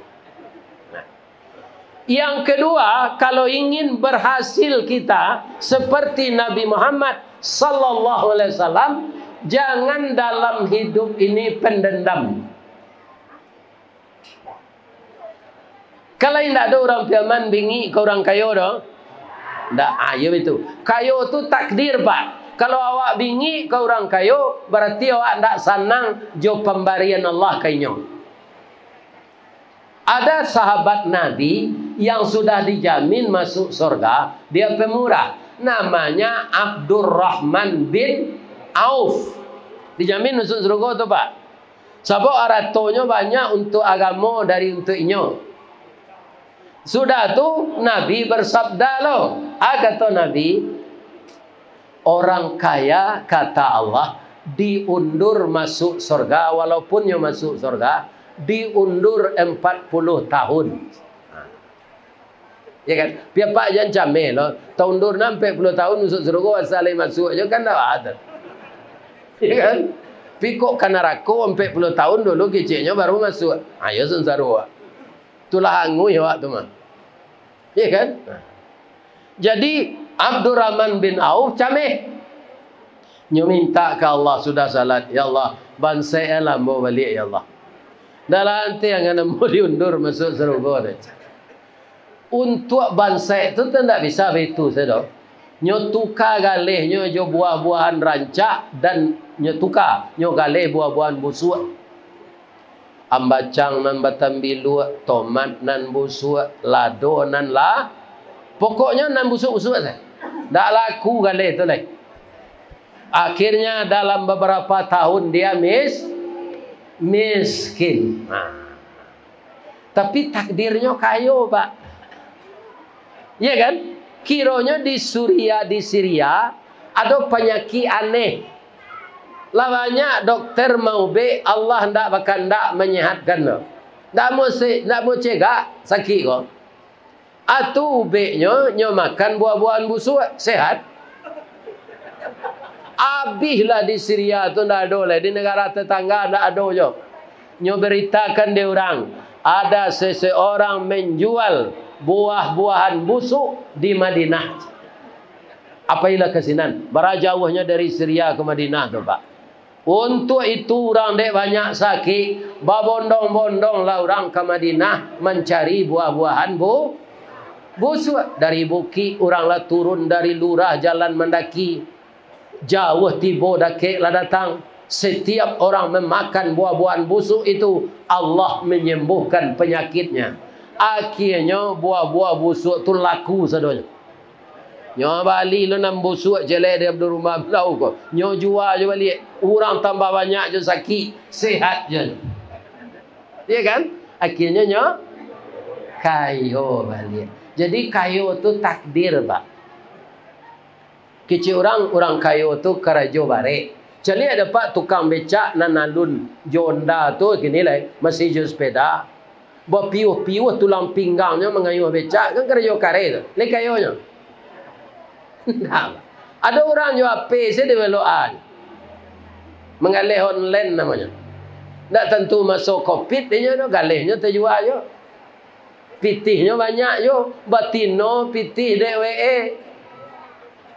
Nah. Yang kedua, kalau ingin berhasil kita seperti Nabi Muhammad sallallahu alaihi wasallam, jangan dalam hidup ini pendendam. Kalau tidak ada orang piaman bingi ke orang kayo dah. Tak, ya itu. Kayo tu takdir, Pak. Kalau awak bingi ke orang kayo, berarti awak tak senang jo pemberian Allah kainyo. Ada sahabat Nabi yang sudah dijamin masuk surga, dia pemurah. Namanya Abdurrahman bin Auf. Dijamin masuk surga tu, Pak. Sebab aratonyo banyak untuk agama dari untuk inyo. Sudah tu Nabi bersabda loh. Kata Nabi, orang kaya kata Allah diundur masuk surga, walaupun yang masuk surga diundur 40 tahun. Ya kan? Biar Pak jangan camel loh. Taundur 40 tahun masuk surga asal masuk aja kan dah ada. Ya kan? Pikok kan neraka 40 tahun dulu kecilnya baru masuk. Ayo sensarua. Itulah angui waktu mah. Ya kan? Jadi Abdurrahman bin Auf cameh. Nyo minta ke Allah sudah salat, ya Allah, bansai lah mau balik ya Allah. Dalam nanti yang ana mau diundur masuk surga dah. Untuk bansai itu tidak bisa begitu saja. Nyo tukar galih nyo jo buah-buahan rancak dan nyo tukar nyo galih buah-buahan busuk. Ambacang nan batambilu, tomat nan busuk, lado nan lah. Pokoknya nan busuk-busuk saja. Tak laku galih tu lah. Akhirnya dalam beberapa tahun dia miskin. Tapi takdirnya kayo, Pak. Ya kan? Kiranya di Syria ada penyakit aneh. Lawanya dokter mau be, Allah hendak bakal menyehatkan lo. Tak mau cegah sakit kok. Atau be-nya nyo makan buah-buahan busuk sehat. Habislah di Syria tu ndak ada lah, di negara tetangga ndak ada jo. Nyo beritakan dia orang, ada seseorang menjual buah-buahan busuk di Madinah. Apailah kesinan, berjauhnya dari Syria ke Madinah tu, Pak. Untuk itu orang dek banyak sakit, babondong-bondong lah orang ke Madinah mencari buah-buahan busuk. Dari bukit orang lah turun dari lurah jalan mendaki. Jauh tiba dakik lah datang. Setiap orang memakan buah-buahan busuk itu, Allah menyembuhkan penyakitnya. Akhirnya buah-buah busuk tu laku sadonya. Nyo balik lo nam busuk jelek dia Abdul Rumah belau ko. Nyo jual je balik. Orang tambah banyak je sakit, sehat je. Ya kan? Akhirnya nyo kayo balik. Jadi kayo tu takdir, Pak. Kecil orang kayo tu kerajo bare. Jadi ada Pak tukang becak nanalun jonda tu gini lah, masih je sepeda. Bawa piuh-piuh tulang pinggangnya mengayuh becak kan kerajo kare tu. Le kayonya. Nah, ada orang jual HP saya developan mengalih online namanya. Tak tentu masuk COVID dia tu galihnya terjual je. Pitihnya banyak je, batino pitih DWE.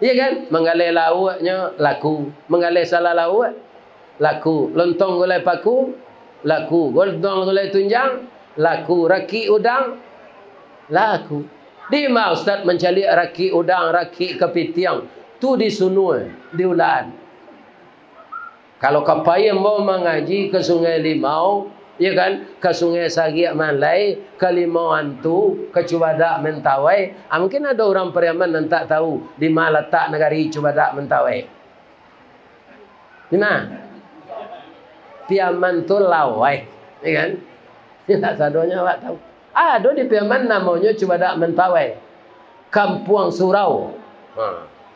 Ya kan? Mengalih lauknya laku, mengalih salah lauk laku, lontong gulai paku laku, lontong gulai tunjang laku, raki udang laku. Di mana Ustaz mencari raki udang, raki kepitiang. Tu di sunui, di ulaan. Kalau kapai mau mengaji ke Sungai Limau, ya kan? Ke Sungai Sagiak Malai, ke Limau Antu, ke Cubadak Mentawai. Mungkin ada orang Periaman yang tak tahu di mana letak negari Cubadak Mentawai. Di mana? Piaman tu Lawai, ya kan? Tak sadonya awak tahu. Ada di Piaman namanya Cubadak Mentawai, Kampung Surau.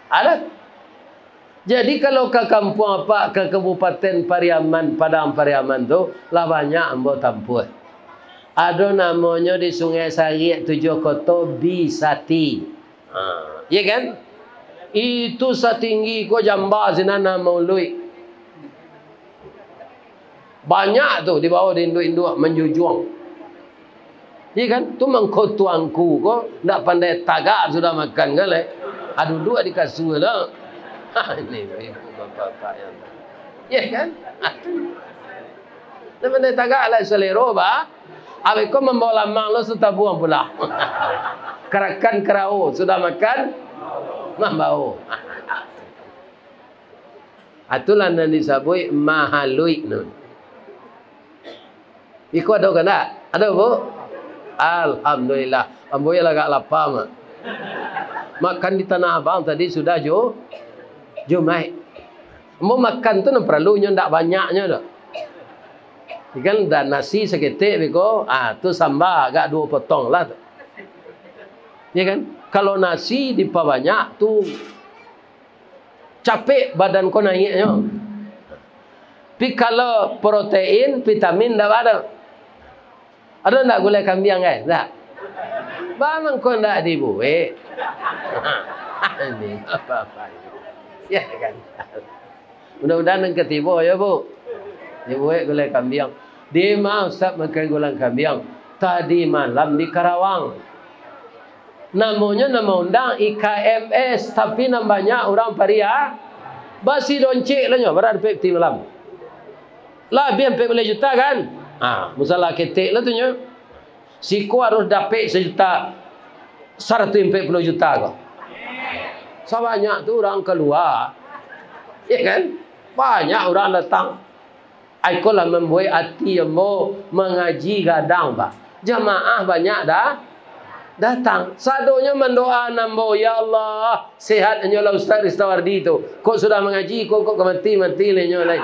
Ada. Jadi kalau ke kampung apa, ke Kabupaten Pariaman, Padang Pariaman tu lah banyak ambo tampur. Ada namanya di Sungai Sagiak 7 Kota Bisati. Ya kan? Itu setinggi ko jamba sina nama ului. Banyak tu di bawah di induk-induk menjujung. Iya kan? Tu mengkotuangku kok ndak pandai tagak sudah makan kali. Aduh dua di kasur lah. Ini ibu bapak yang. Iya kan? Ndak pandai tagak lah selero ba. Abe kau membawa lamang lo sudah buang pula. Kerakan kerau sudah makan membau. Atulah nan disebut mahaluik nun. Iko ada kan tak? Ada bu? Alhamdulillah. Amboy agak lapar mak. Makan di Tanah Abang tadi sudah Jumai. Mau makan tu nak perlunya ndak banyaknya dah. Ikan dan nasi seketik beko, tu sambal agak 2 potong lah. Ya kan? Kalau nasi diperbanyak tu capek badan kau naiknya. Tapi kalau protein, vitamin dah ada. Ada tak gulai kambing guys? Tak. Bang kau tak dibuat. Ini apa-apa. Ya kan? Mudah-mudahan yang ketiba ya bu. Dibuat gulai kambing. Di mana Ustaz makan gulai kambing? Tadi malam di Karawang. Namanya nama undang IKMS. Tapi namanya orang Paria. Basi doncik lah nyo. Berada di malam. Lah biar 40 juta kan? Masalah ketik lah tu nyo. Siku harus dapat 1 juta. 140 juta kau. Sebanyak tu orang keluar. Ya kan? Banyak orang datang. Aku lah membuat hati yang mau mengaji gadang bah. Jamaah banyak dah datang. Sadonya mendoa nambo ya Allah sehat nyolah Ustaz Ristawardi tu. Kok sudah mengaji kok mati le nyolah.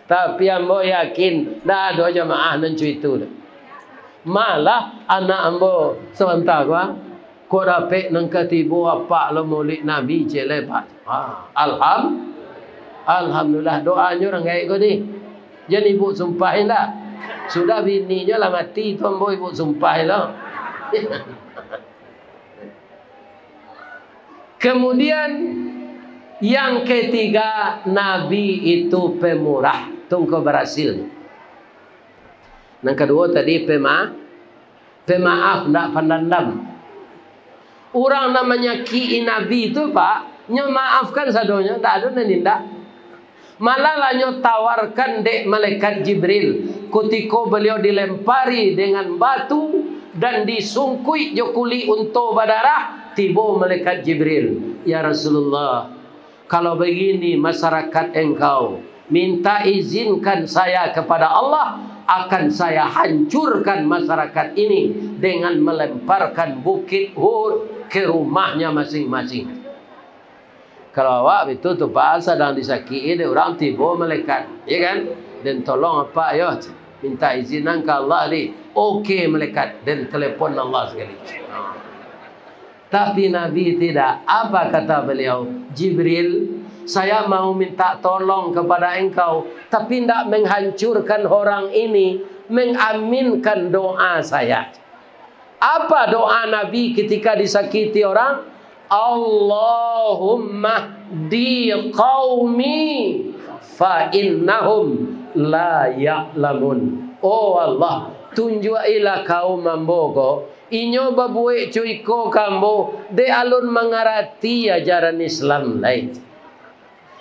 Tapi ambo yakin dah ada jamaah nancu itu. Malah anak ambo sebentar gua kok dapat nang ketibu apa lo maulid Nabi je lebat. Alhamdulillah doanya orang gaib kau ni. Jangan ibu sumpahin dah. Sudah bininya lah mati tu ambo ibu sumpahin lah. Kemudian yang ketiga, Nabi itu pemurah. Tunggu berhasil. Yang kedua tadi pemaaf, tidak pendendam. Orang namanya Ki Nabi itu pak, nyo maafkan sadonya, tak ada nindak. Malah lah nyo tawarkan dek malaikat Jibril. Ketika beliau dilempari dengan batu dan disungkui jokuli untuk berdarah, tiba malaikat Jibril. Ya Rasulullah, kalau begini masyarakat engkau, minta izinkan saya kepada Allah, akan saya hancurkan masyarakat ini dengan melemparkan bukit Uhud ke rumahnya masing-masing. Kalau awak itu tu bahasa dan disakiti orang tiba malaikat, ya kan? Dan tolong apa ya? Minta izinan ke Allah ni. Okey malaikat, dan telefon Allah sekali. Tapi Nabi tidak. Apa kata beliau? Jibril, saya mau minta tolong kepada engkau, tapi tidak menghancurkan orang ini, mengaminkan doa saya. Apa doa Nabi ketika disakiti orang? Allahumma di qaumi fa innahum la ya'lamun. Oh Allah, tunjukilah kaum mambogo inyo babuik cuiko kambo de alun mengerti ajaran Islam lain.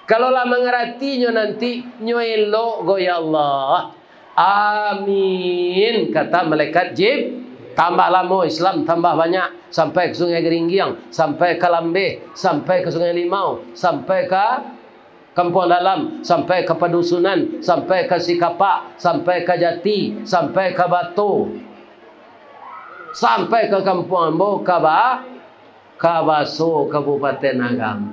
Kalau lah mengertinya nanti nyo elok go ya Allah. Amin kata malaikat Jibril. Tambah lama Islam, tambah banyak. Sampai ke Sungai Geringgiang, sampai ke Lambe, sampai ke Sungai Limau, sampai ke Kampung Dalam, sampai ke Padusunan, sampai ke Sikapak, sampai ke Jati, sampai ke Batu, sampai ke Kampung Ambo, Kabaso, Kabupaten Agam.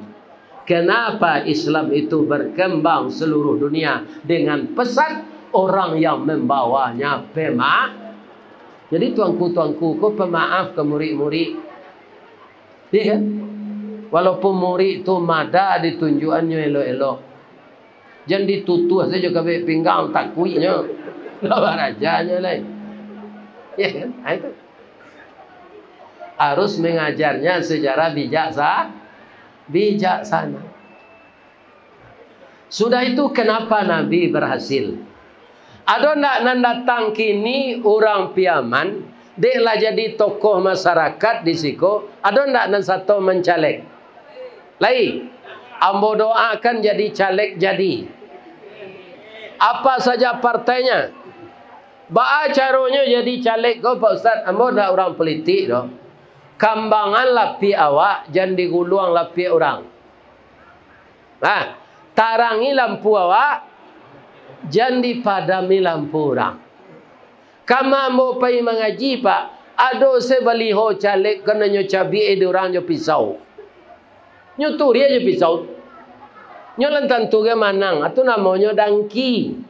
Kenapa Islam itu berkembang seluruh dunia dengan pesat orang yang membawanya pemaaf? Jadi tuanku-tuanku, kau pemaaf ke murid-murid. Ya kan? Walaupun murid itu mada ditunjukannya elok-elok. Jangan ditutuh saja ke pinggang takuinya. Lawan rajanya lain. Ya kan? Itu. Harus mengajarnya secara bijaksana. Sudah itu kenapa Nabi berhasil? Ada nak nan datang kini orang piaman, deklah jadi tokoh masyarakat di siko. Ada nak nan satu mencalek? Lai, ambo doakan jadi caleg jadi. Apa saja partainya? Ba caranya jadi caleg kau Pak Ustaz? Ambo dah orang politik doh. Kambangan lapi awak, jangan diguluang lapi orang. Nah, tarangi lampu awak, jangan dipadami lampu orang. Kama mau pergi mengaji Pak, ado se baliho caleg kena nyo cabi orang nyo pisau. Nyo turi aja pisau. Nyo lantan tu ke manang, atu namanya dangki.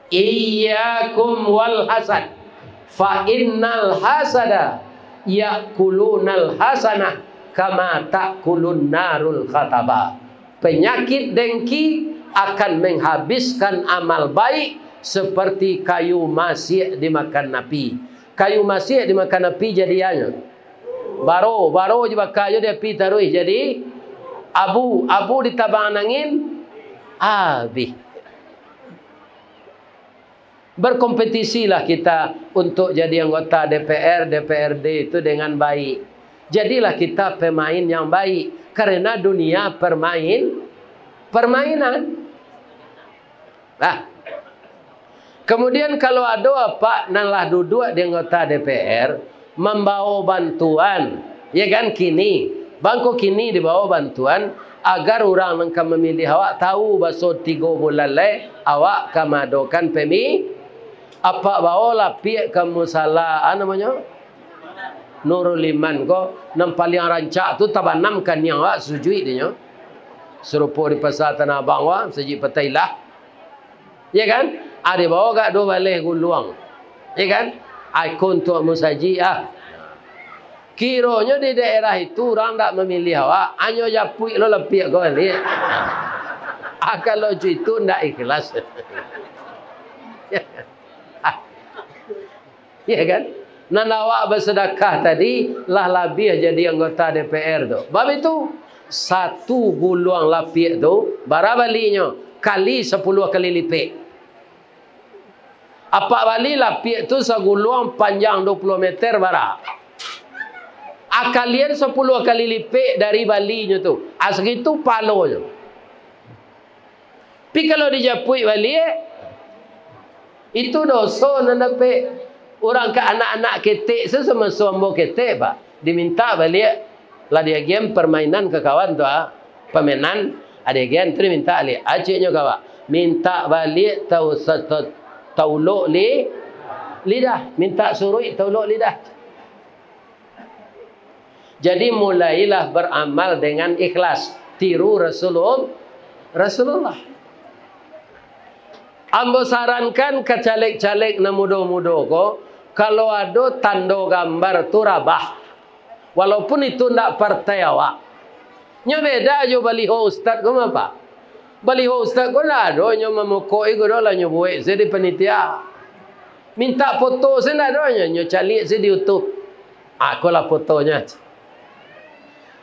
Iyyakum wal hasad, fa innal hasada yakulunal hasanah kama takulun narul khataba. Penyakit dengki akan menghabiskan amal baik seperti kayu masih dimakan napi. Kayu masih dimakan napi jadiannya baro je kayu dia pi taruh jadi abu ditabang angin habis. Berkompetisilah kita untuk jadi anggota DPR, DPRD itu dengan baik. Jadilah kita pemain yang baik. Karena dunia permainan. Nah, kemudian kalau ada apa nalah duduk di anggota DPR membawa bantuan, ya kan kini bangko kini dibawa bantuan agar orang yang memilih awak tahu baso 3 bulan le awak kamadokan pemi apa bawa lapik kamu salah namanya Nurul Iman ko nam paling rancak tu tabanam kan yang awak sujui dia serupa di pasar Tanah Abang wa seji petailah, ya kan ada bawa gak do baleh guluang, ya kan ikon tu musaji kiranya di daerah itu orang tak memilih awak hanya japui lo lepik kau ni kalau itu ndak ikhlas. Ya kan? Nan awak bersedekah tadi lah lebih jadi anggota DPR tu. Bab itu satu guluang lapik tu berapa balinya? Kali 10 kali lipat. Apa bali lapik tu seguluang panjang 20 meter bara. Kalian 10 kali lipat dari balinya tu. Segitu palonya. Tapi kalau dijapui bali itu dosa nan dapat. Orang ke anak-anak ketek sesama suambo ketek Pak. Diminta balik lah dia game permainan ke kawan tu permainan ada game tu diminta balik. Aciknya kawan minta balik tauluk lidah, minta suruh tauluk lidah. Jadi mulailah beramal dengan ikhlas, tiru Rasulullah. Ambo sarankan ke caleg-caleg na muda-muda ko, kalau ada tanda gambar tu rabah. Walaupun itu ndak partai awak. Nya beda aja baliho ustaz ko apa? Baliho ustaz ko lah ada nya memukoi ko lah nya buat jadi panitia. Minta foto sen ada nya calik se di YouTube. Aku lah fotonya.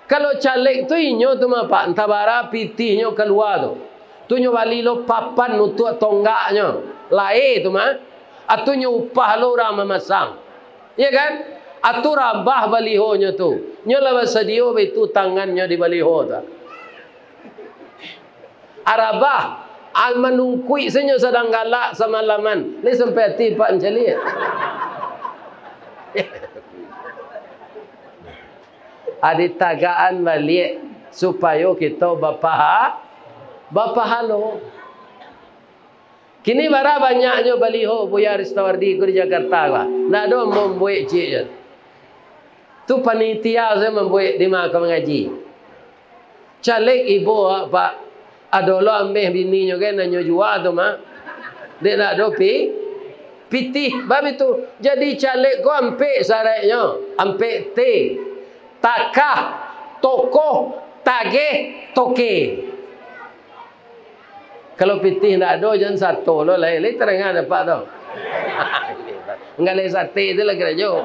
Kalau caleg tu inyo tu apa? Entabara pitihnya keluar tu. Tu nyo bali lo papan nutuk tonggaknya. Lae tu mah. Atu nyo upah lo orang memasang. Ya kan? Atu rabah balihonya tu. Nyo lah sedio itu tangannya di baliho tu. Arabah menungkui senyo sedang galak semalaman. Ni sampai tipak encali. Ada tagaan balik supaya kita bapahalo. Kini bara banyaknya baliho Buya Ristawardi di Jakarta ba. Nak do membuat cik. Tu panitia saya membuat di mahkamah mengaji. Caleg ibu Pak adolo ambil bininya kan nyo jual tu mah. Dia nak do pitih bab itu. Jadi caleg ko ampek syaratnya, ampek T. Takah, tokoh, tagih, toke. Kalau pitih nak ada jangan satu lo lain terengan dapat tu. Enggak leh sate itu lagi rajo.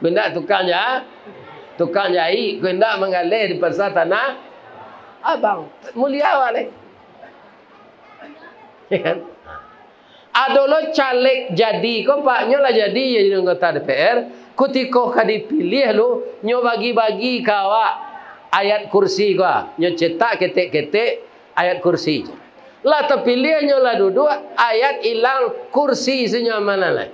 Benda tukang jahit, kau hendak mengalir di pasar tanah abang mulia wale. Ya kan? Adolo caleg jadi ko pak nyo lah jadi anggota DPR. Kutiko ka dipilih lu nyo bagi-bagi kawa ayat kursi ko. Nyo cetak ketek-ketek ayat kursi. Lah terpilih nyo lah duduk ayat hilang kursi senyo mana lah.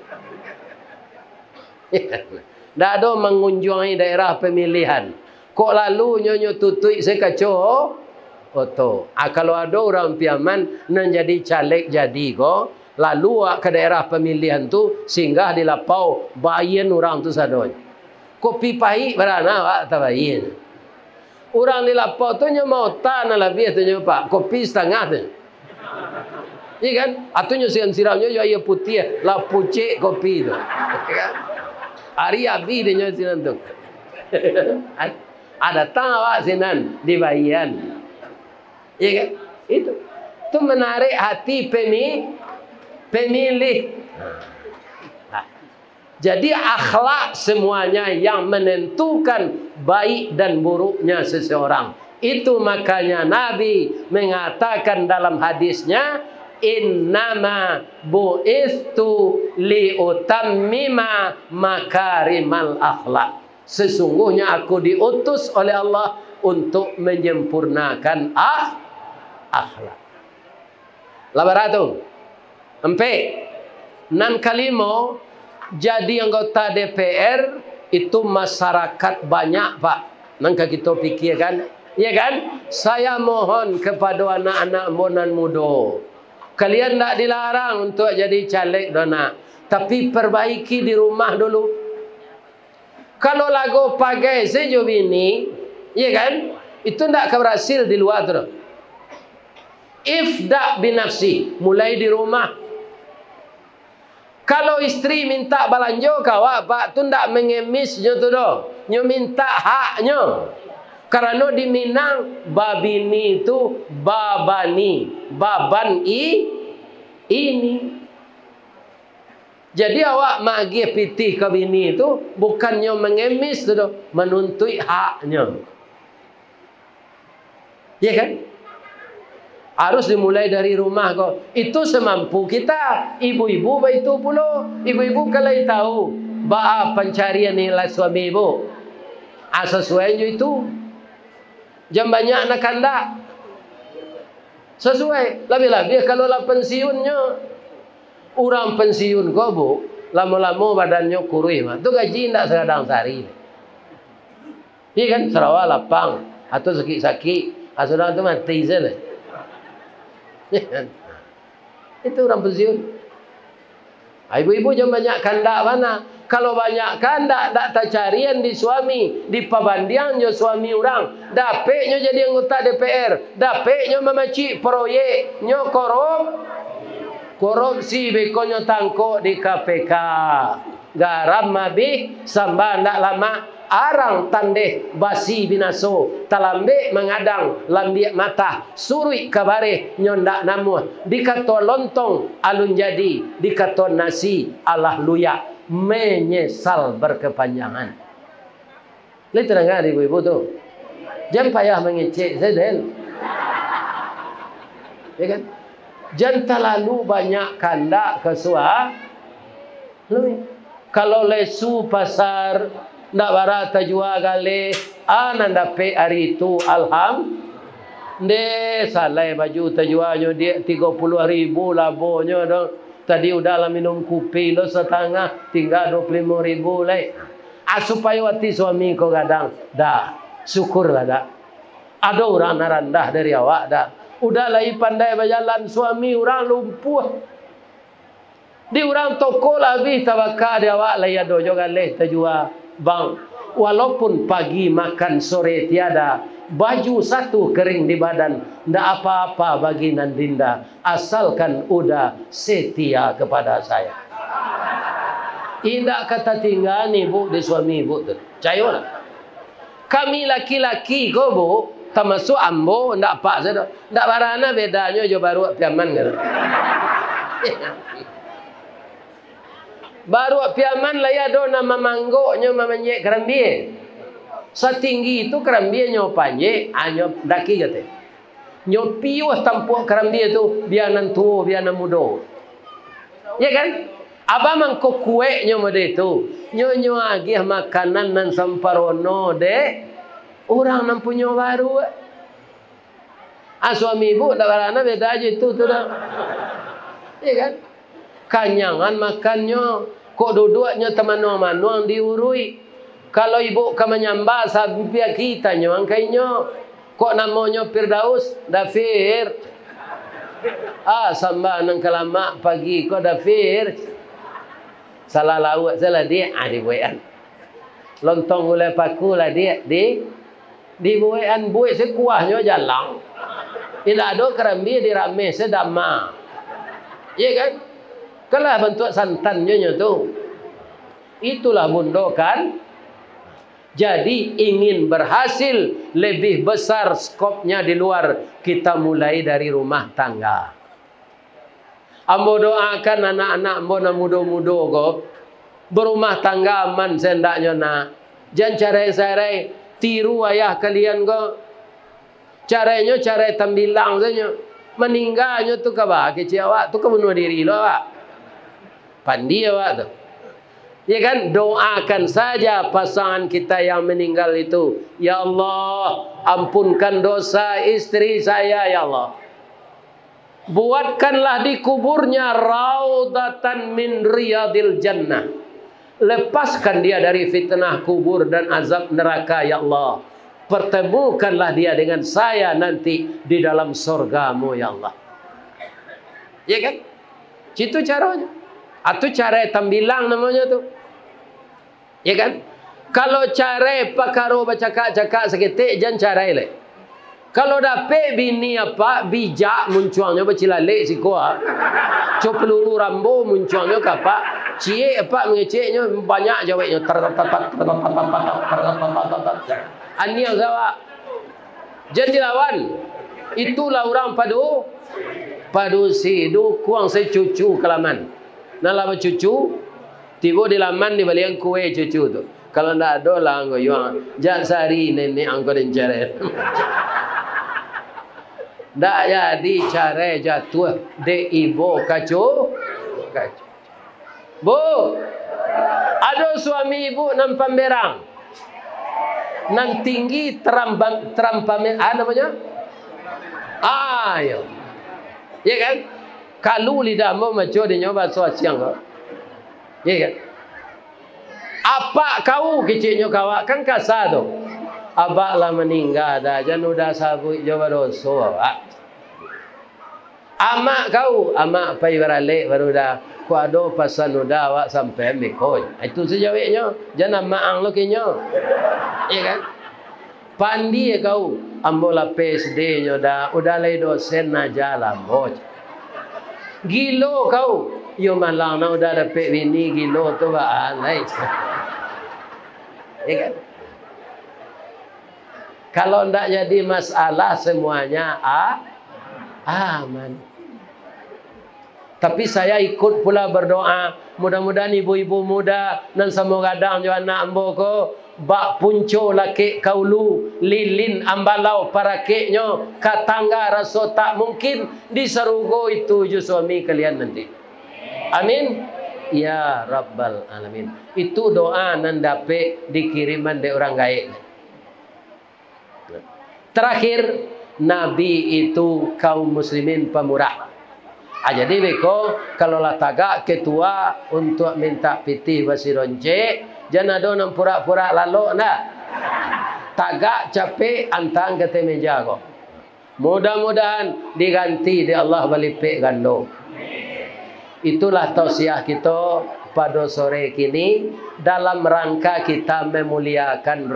Dak ada mengunjungi daerah pemilihan. Kok lalu nyo tutui sekaco oto. Kalau ada orang piaman nan jadi caleg jadi ko, lalu ke daerah pemilihan tu singgah di lapau bayin orang tu sadoy. Kopi pahit berana wak tabayin. Orang di lapau tu nyo mau tan lebih tu nyo pak kopi setengah tu. Iya kan? Atau nyo siram-siramnya yo air putih la pucik kopi tu. Kan? Hari abi dia nyo siram tu. Ada tawa sinan di bayan. Iya kan? Itu menarik hati pemilih. Jadi akhlak semuanya yang menentukan baik dan buruknya seseorang. Itu makanya Nabi mengatakan dalam hadisnya, innama bu'istu liutammima makarimal akhlak. Sesungguhnya aku diutus oleh Allah untuk menyempurnakan akhlak. Labaratu. Empat. Nan kalimo jadi anggota DPR itu masyarakat banyak pak. Nangka kita pikirkan, ya kan? Saya mohon kepada anak-anak monan muda, kalian tak dilarang untuk jadi caleg dona, tapi perbaiki di rumah dulu. Kalau lagu pakai sejo bini, ya kan? Itu tak berhasil di luar tu. Ifda binafsi, mulai di rumah. Kalau istri minta balanjo kawak pak tu ndak mengemis nyo tu do. Nyo minta haknya. Karena di Minang babini itu babani, baban ini. Jadi awak magi pitih ke bini itu bukannya mengemis tu do, menuntut haknya. Ya kan? Harus dimulai dari rumah kok. Itu semampu kita. Ibu-ibu itu pula. Ibu-ibu kalau tahu bahwa pencarian nilai suami ibu, sesuai itu. Jam banyak anak kanda. Sesuai. Lebih-lebih kalau lah pensiunnya. Orang pensiun kok bu, lama-lama badannya kurui. Itu gaji tidak sedang sehari. Iya kan? Sarawak lapang. Atau sakit-sakit. Asal itu mati saja. Itu orang pensiun. Ibu-ibu jangan banyak kandak mana. Kalau banyak kandak tak tercarian di suami, di pabandian jo suami orang, dapeknya jadi anggota DPR, dapeknya memacik proyek, nyo korupsi bekonyo tangkok di KPK. Garam mabih sambal ndak lama arang tandeh basi binaso talambe mengadang lambiak mata surui kabare nyondak namuh dikato lontong alun jadi dikato nasi alah luyak menyesal berkepanjangan. Lihat dengar ibu-ibu tu jangan payah mengecek seden, ya kan? Jangan terlalu banyak kandak kesua. Kalau lesu pasar ndak barata jual gale anan dapat hari itu alhamdulillah salai baju terjualnya dia 30.000 labonya dong. Tadi udah lah minum kopi lo setengah tinggal 25.000 leh. Supaya wati suami kau gadang dah syukurlah dah. Ada orang rendah dari awak dah. Udah lah pandai berjalan suami orang lumpuh. Di orang toko lebih tabaka dia awak lah ya dojo gale terjual bang. Walaupun pagi makan sore tiada, baju satu kering di badan, ndak apa-apa bagi Nandinda, asalkan udah setia kepada saya. Tidak kata tinggal nih bu di suami ibu tu. Cayolah. Kami laki-laki kau bu, termasuk ambo, ndak pak saya, ndak barana bedanya jo baru piaman kan. Baru piaman lah ya do nama manggoknya mamanyek kerambi. Setinggi itu kerambia nyo panye, nyop daki kata. Nyo piuh tampuk kerambia tu bianan tua, bianan muda. Ya kan? Aba mangko kue nyo mode itu. Nyo agih makanan nan samparono de orang nan punya baru. Suami ibu dak barana beda aja itu tu dah. Ya kan? Kanyangan makannya, kok duduknya teman-teman diurui. Kalau ibu ka menyembah sampai kita nyangkainya, kok namanya Firdaus, Dafir. Sambah nang kelama pagi kok Dafir. Salah lauk salah dia dibuaian. Lontong gulai paku lah dia dibuaian buai sekuahnya jalang. Tidak ada kerambi dirame sedama. Ya kan? Kalah bentuk santannya tu. Itulah bundokan. Jadi ingin berhasil lebih besar skopnya di luar, kita mulai dari rumah tangga. Ambo doakan anak-anak ambo na muda-muda kok berumah tangga aman sendaknya nak. Jangan carai-carai tiru ayah kalian kok. Caranya carai tambilang saja. Meninggalnya tu kaba kecil awak tu kebunuh diri lo awak. Pandi awak tu. Ya kan, doakan saja pasangan kita yang meninggal itu. Ya Allah, ampunkan dosa istri saya ya Allah. Buatkanlah di kuburnya raudatan min riyadil jannah. Lepaskan dia dari fitnah kubur dan azab neraka ya Allah. Pertemukanlah dia dengan saya nanti di dalam surgamu ya Allah. Ya kan? Itu caranya. Atau cara tambilang namanya tu. Ya kan? Kalau cara pakaro bacakak-cakak seketik jangan cara le. Kalau dapet bini apa bijak munculnya bacilalik si kuah. Cop peluru rambo munculnya kapak. Cie apa mengeceknya banyak jawabnya. Ani yang zawak. Jangan dilawan. Itulah orang padu sidu kuang secucu kelaman. Nala cucu tiba di laman di balian kue cucu tu. Kalau ndak ada lah anggo yang jangan sari nenek anggo dan ceret. Ndak jadi cara jatuh de ibu kacu. Bu, ada suami ibu nan pamberang. Nan tinggi terampamen namanya? Ayo. Ya kan? Kalau lidah mau macam dia nyoba soal siang kau. Ya kan? Apa kau kecilnya kawak kan kasar tu. Abak lah meninggal dah. Jangan udah sabuk jawab dosa. Amak kau, amak pai beralik baru dah. Ku ada pasal udah awak sampai mikoi. Itu sejawabnya. Jangan maang lo kenya. Ya kan? Pandi kau. Ambola PSD nya dah. Udah lay dosen aja lah boj. Gilo kau. Yo malang na udah dapat bini gilo tu ba alai. Ya kan? Kalau ndak jadi masalah semuanya aman. Tapi saya ikut pula berdoa, mudah-mudahan ibu-ibu muda dan semua gadang jo anak ambo ko bak punco laki kaulu lilin ambalau para keknya katangga rasa tak mungkin diserugo itu ju suami kalian nanti. Amin. Ya Rabbal Alamin. Itu doa nan dapat dikiriman dari orang gaib. Terakhir, Nabi itu kaum muslimin pemurah. Jadi beko kalau lah tagak ketua untuk minta pitih basironce, jangan ada nak pura-pura lalu nak. Tagak capek antang ke meja ko. Mudah-mudahan diganti di Allah balipek gando. Itulah tausiah kita pada sore kini dalam rangka kita memuliakan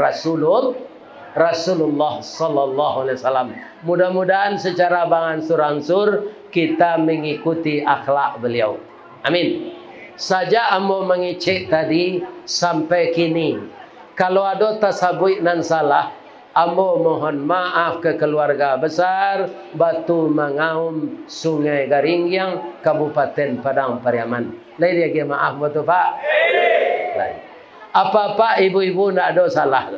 Rasulullah sallallahu alaihi wasallam. Mudah-mudahan secara berangsur-angsur kita mengikuti akhlak beliau. Amin. Saja ambo mengecek tadi sampai kini. Kalau ada tasabui nan salah, ambo mohon maaf ke keluarga besar Batu Mangaum Sungai Garingyang Kabupaten Padang Pariaman. Lain lagi maaf betul Pak. Lain. Apa-apa ibu-ibu nak ada salah.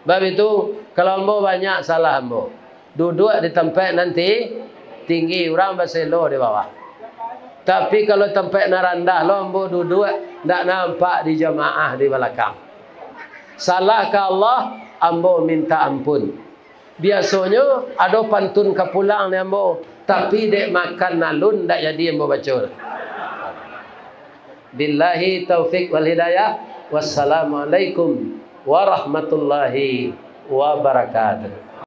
Sebab itu kalau ambo banyak salah ambo. Duduk di tempat nanti tinggi, orang berselo di bawah. Tapi kalau tempat rendah lo ambo duduk ndak nampak di jamaah di belakang. Salah ke Allah, ambo minta ampun. Biasanya ada pantun kepulang ni ambo, tapi dek makan nalun ndak jadi ambo baca. Billahi taufik wal hidayah. Wassalamualaikum warahmatullahi wabarakatuh.